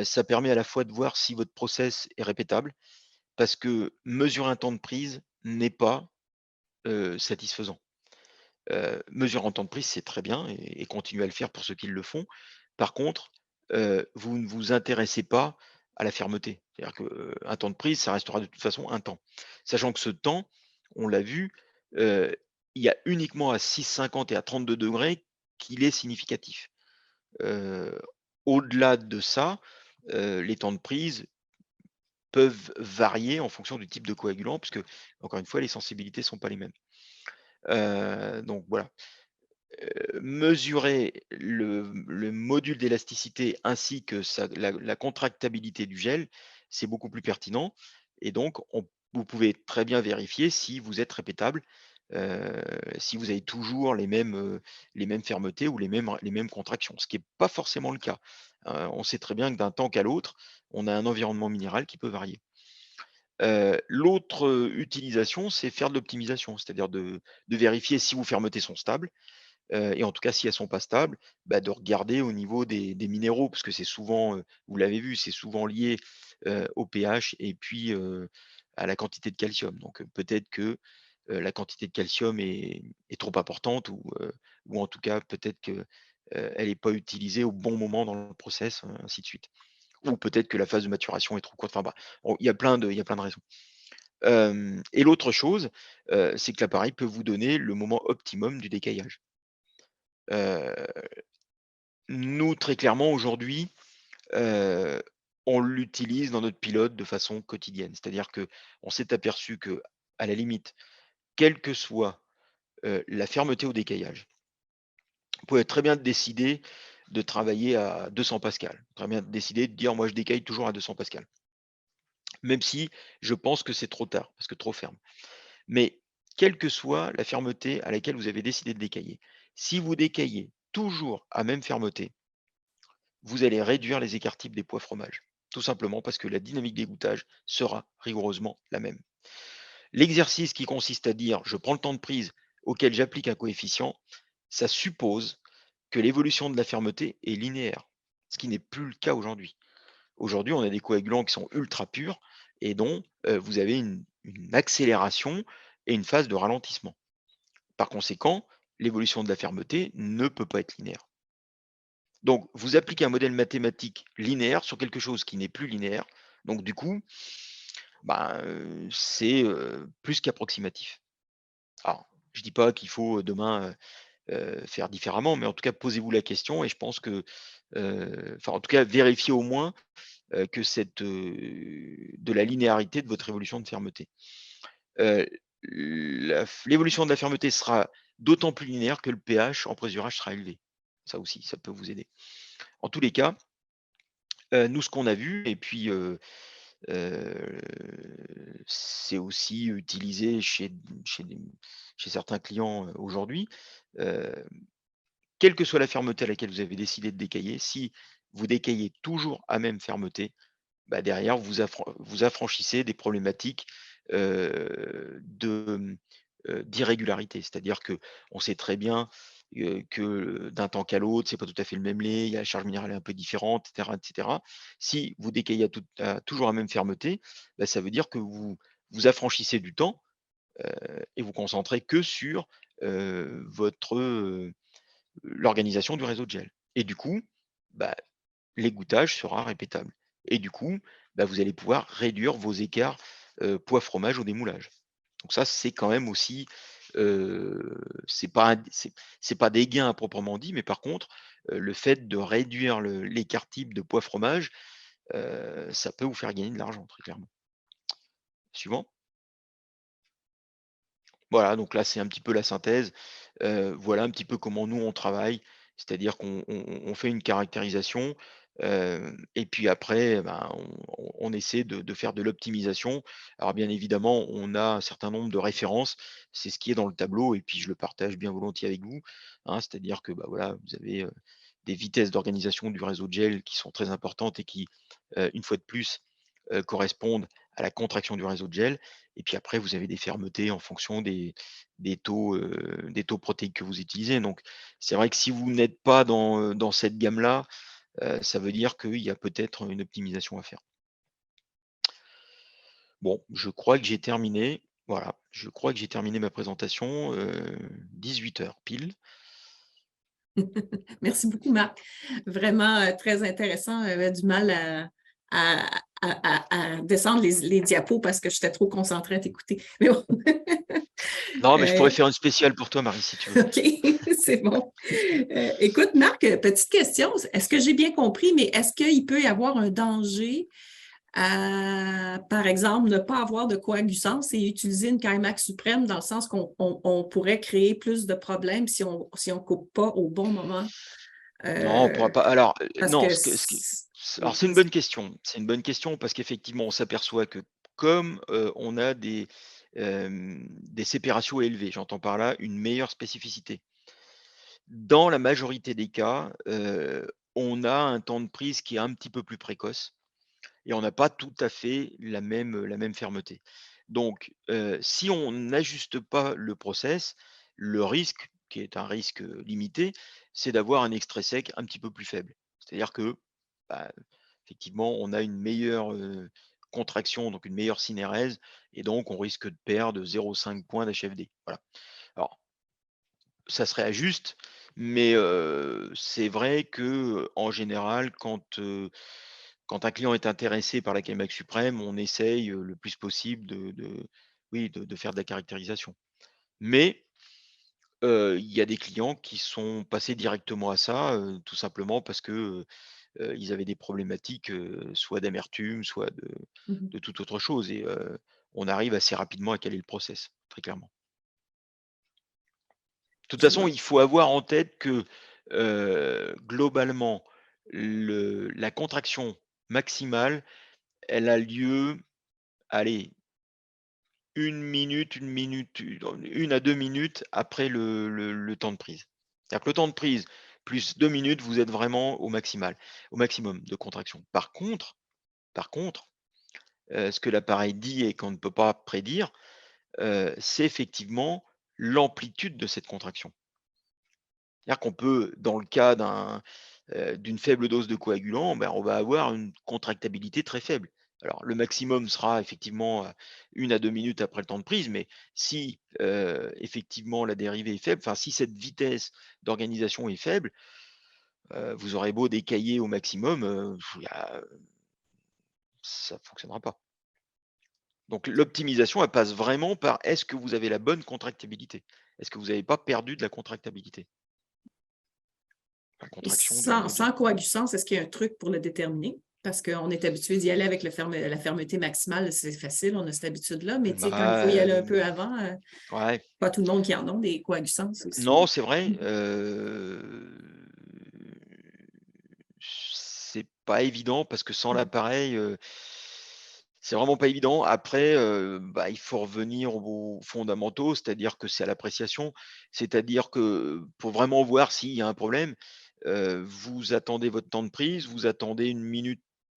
Ça permet à la fois de voir si votre process est répétable, parce que mesurer un temps de prise n'est pas satisfaisant. Mesurer un temps de prise, c'est très bien et continuez à le faire pour ceux qui le font. Par contre, vous ne vous intéressez pas à la fermeté. C'est-à-dire qu'un temps de prise, ça restera de toute façon un temps. Sachant que ce temps, on l'a vu, il y a uniquement à 6,50 et à 32 degrés qu'il est significatif. Au-delà de ça, les temps de prise peuvent varier en fonction du type de coagulant, puisque, encore une fois, les sensibilités ne sont pas les mêmes. Donc voilà. Mesurer le module d'élasticité ainsi que la contractabilité du gel, c'est beaucoup plus pertinent. Et donc, vous pouvez très bien vérifier si vous êtes répétable, si vous avez toujours les mêmes fermetés ou les mêmes contractions, ce qui n'est pas forcément le cas. On sait très bien que d'un temps qu'à l'autre, on a un environnement minéral qui peut varier. L'autre utilisation, c'est faire de l'optimisation, c'est-à-dire de vérifier si vos fermetés sont stables, et en tout cas, si elles sont pas stables, bah, de regarder au niveau des minéraux, parce que c'est souvent, vous l'avez vu, c'est souvent lié au pH et puis à la quantité de calcium. Donc peut-être que la quantité de calcium est trop importante ou en tout cas peut-être que elle n'est pas utilisée au bon moment dans le process, ainsi de suite. Ou peut-être que la phase de maturation est trop courte. Enfin, bah, il y a plein de raisons. Et l'autre chose, c'est que l'appareil peut vous donner le moment optimum du décaillage. Nous, très clairement, aujourd'hui, on l'utilise dans notre pilote de façon quotidienne. C'est-à-dire qu'on s'est aperçu que, à la limite, quelle que soit la fermeté au décaillage, vous pouvez très bien décider de travailler à 200 pascal. Très bien décider de dire, moi, je décaille toujours à 200 pascal. Même si je pense que c'est trop tard, parce que trop ferme. Mais quelle que soit la fermeté à laquelle vous avez décidé de décailler, si vous décaillez toujours à même fermeté, vous allez réduire les écarts types des pois fromages. Tout simplement parce que la dynamique d'égouttage sera rigoureusement la même. L'exercice qui consiste à dire je prends le temps de prise auquel j'applique un coefficient, ça suppose que l'évolution de la fermeté est linéaire, ce qui n'est plus le cas aujourd'hui. Aujourd'hui, on a des coagulants qui sont ultra purs et dont vous avez une accélération et une phase de ralentissement. Par conséquent, l'évolution de la fermeté ne peut pas être linéaire. Donc, vous appliquez un modèle mathématique linéaire sur quelque chose qui n'est plus linéaire. Donc, du coup, bah, c'est plus qu'approximatif. Alors, je ne dis pas qu'il faut demain faire différemment, mais en tout cas, posez-vous la question et je pense que, en tout cas, vérifiez au moins que de la linéarité de votre évolution de fermeté. L'évolution de la fermeté sera d'autant plus linéaire que le pH en présurage sera élevé. Ça aussi, ça peut vous aider. En tous les cas, nous, ce qu'on a vu, et puis c'est aussi utilisé chez certains clients aujourd'hui, quelle que soit la fermeté à laquelle vous avez décidé de décailler, si vous décaillez toujours à même fermeté, bah, derrière vous affranchissez des problématiques d'irrégularité. C'est-à-dire qu'on sait très bien que d'un temps qu'à l'autre, c'est pas tout à fait le même lait, il y a la charge minérale est un peu différente, etc., etc. Si vous décaillez toujours à même fermeté, bah, ça veut dire que vous affranchissez du temps et vous concentrez que sur l'organisation du réseau de gel. Et du coup, bah, l'égouttage sera répétable. Et du coup, bah, vous allez pouvoir réduire vos écarts poids-fromage au démoulage. Donc ça, c'est quand même aussi, c'est pas des gains à proprement dit, mais par contre, le fait de réduire l'écart type de poids-fromage, ça peut vous faire gagner de l'argent, très clairement. Suivant. Voilà, donc là, c'est un petit peu la synthèse. Voilà un petit peu comment nous, on travaille. C'est-à-dire qu'on fait une caractérisation, et puis après, ben, on essaie de faire de l'optimisation. Alors bien évidemment, on a un certain nombre de références. C'est ce qui est dans le tableau et puis je le partage bien volontiers avec vous, hein. C'est-à-dire que, bah, voilà, vous avez, des vitesses d'organisation du réseau de gel qui sont très importantes et qui, une fois de plus, correspondent à la contraction du réseau de gel. Et puis après, vous avez des fermetés en fonction des taux protéiques que vous utilisez. Donc, c'est vrai que si vous n'êtes pas dans cette gamme-là, ça veut dire qu'il y a peut-être une optimisation à faire. Bon, je crois que j'ai terminé. Voilà, je crois que j'ai terminé ma présentation. 18 heures pile. Merci beaucoup, Marc. Vraiment très intéressant. J'avais du mal à descendre les diapos parce que j'étais trop concentrée à t'écouter. Mais bon. Non, mais je pourrais faire une spéciale pour toi, Marie, si tu veux. OK, c'est bon. Écoute, Marc, petite question. Est-ce que j'ai bien compris, mais est-ce qu'il peut y avoir un danger à, par exemple, ne pas avoir de coagulance et utiliser une Kaimax suprême dans le sens qu'on pourrait créer plus de problèmes si on ne coupe pas au bon moment? Non, on pourra pas. Alors, Parce non, que alors c'est une bonne question. C'est une bonne question parce qu'effectivement, on s'aperçoit que comme on a des séparations élevées, j'entends par là une meilleure spécificité. Dans la majorité des cas, on a un temps de prise qui est un petit peu plus précoce et on n'a pas tout à fait la même fermeté. Donc, si on n'ajuste pas le process, le risque, qui est un risque limité, c'est d'avoir un extrait sec un petit peu plus faible. C'est-à-dire que, bah, effectivement, on a une meilleure contraction, donc une meilleure synérèse, et donc on risque de perdre 0,5 points d'HFD. Voilà. Alors, ça serait à juste, mais c'est vrai que en général, quand un client est intéressé par la Kaimax suprême, on essaye le plus possible de faire de la caractérisation. Mais il y a des clients qui sont passés directement à ça, tout simplement parce que ils avaient des problématiques, soit d'amertume, soit Mhm. de toute autre chose. Et on arrive assez rapidement à caler le process, très clairement. De toute Je façon, vois. il faut avoir en tête que globalement, la contraction maximale, elle a lieu, allez, 1 à 2 minutes après le temps de prise. C'est-à-dire que le temps de prise plus 2 minutes, vous êtes vraiment au maximum de contraction. Par contre, ce que l'appareil dit et qu'on ne peut pas prédire, c'est effectivement l'amplitude de cette contraction. C'est-à-dire qu'on peut, dans le cas d'une faible dose de coagulant, ben, on va avoir une contractabilité très faible. Alors, le maximum sera effectivement 1 à 2 minutes après le temps de prise, mais si effectivement la dérivée est faible, enfin si cette vitesse d'organisation est faible, vous aurez beau décailler au maximum, ça ne fonctionnera pas. Donc l'optimisation, elle passe vraiment par est-ce que vous avez la bonne contractabilité? Est-ce que vous n'avez pas perdu de la contractabilité? La Et contraction de votre sans gel. coagulance, est-ce qu'il y a un truc pour le déterminer? Parce qu'on est habitué d'y aller avec la fermeté maximale, c'est facile, on a cette habitude-là, mais tu sais, quand il faut y aller un peu avant, Ouais. pas tout le monde qui en ont des coagulances aussi. Non, c'est vrai. C'est pas évident parce que sans l'appareil, c'est vraiment pas évident. Après, il faut revenir aux fondamentaux, c'est-à-dire que c'est à l'appréciation. C'est-à-dire que pour vraiment voir s'il y a un problème, vous attendez votre temps de prise, vous attendez 1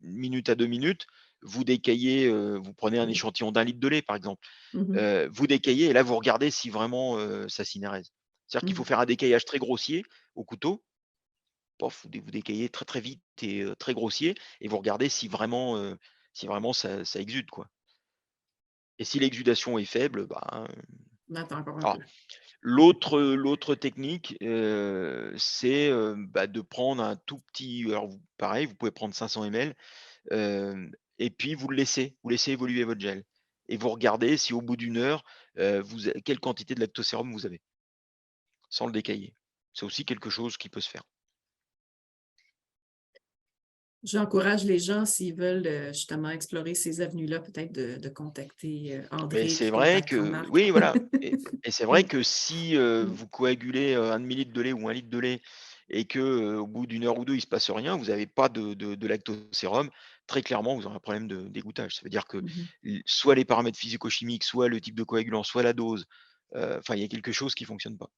minute à 2 minutes, vous décaillez, vous prenez un échantillon d'1 litre de lait, par exemple. Mhm. Vous décaillez et là, vous regardez si vraiment, ça synerèse. C'est-à-dire qu'il faut faire un décaillage très grossier au couteau. Pof, vous décaillez très, très vite et très grossier et vous regardez si vraiment ça exude, quoi. Et si l'exudation est faible, On attend encore un alors peu. l'autre technique, c'est, de prendre un tout petit alors vous pareil, vous pouvez prendre 500 ml, et puis vous laissez évoluer votre gel et vous regardez si au bout d'1 heure, vous a quelle quantité de lactosérum vous avez, sans le décailler. C'est aussi quelque chose qui peut se faire. J'encourage les gens, s'ils veulent justement explorer ces avenues-là, peut-être de contacter Mais André c'est puis vrai Contact que Jean-Marc. oui, voilà et c'est vrai Mm. que si, Mm. vous coagulez, 1/2 litre de lait ou 1 litre de lait et que, au bout d'1 heure ou 2, il se passe rien, vous avez pas de lactosérum, très clairement, vous aurez un problème de d'égouttage. Ça veut dire que Mhm. soit les paramètres physico-chimiques, soit le type de coagulant, soit la dose, enfin, il y a quelque chose qui fonctionne pas.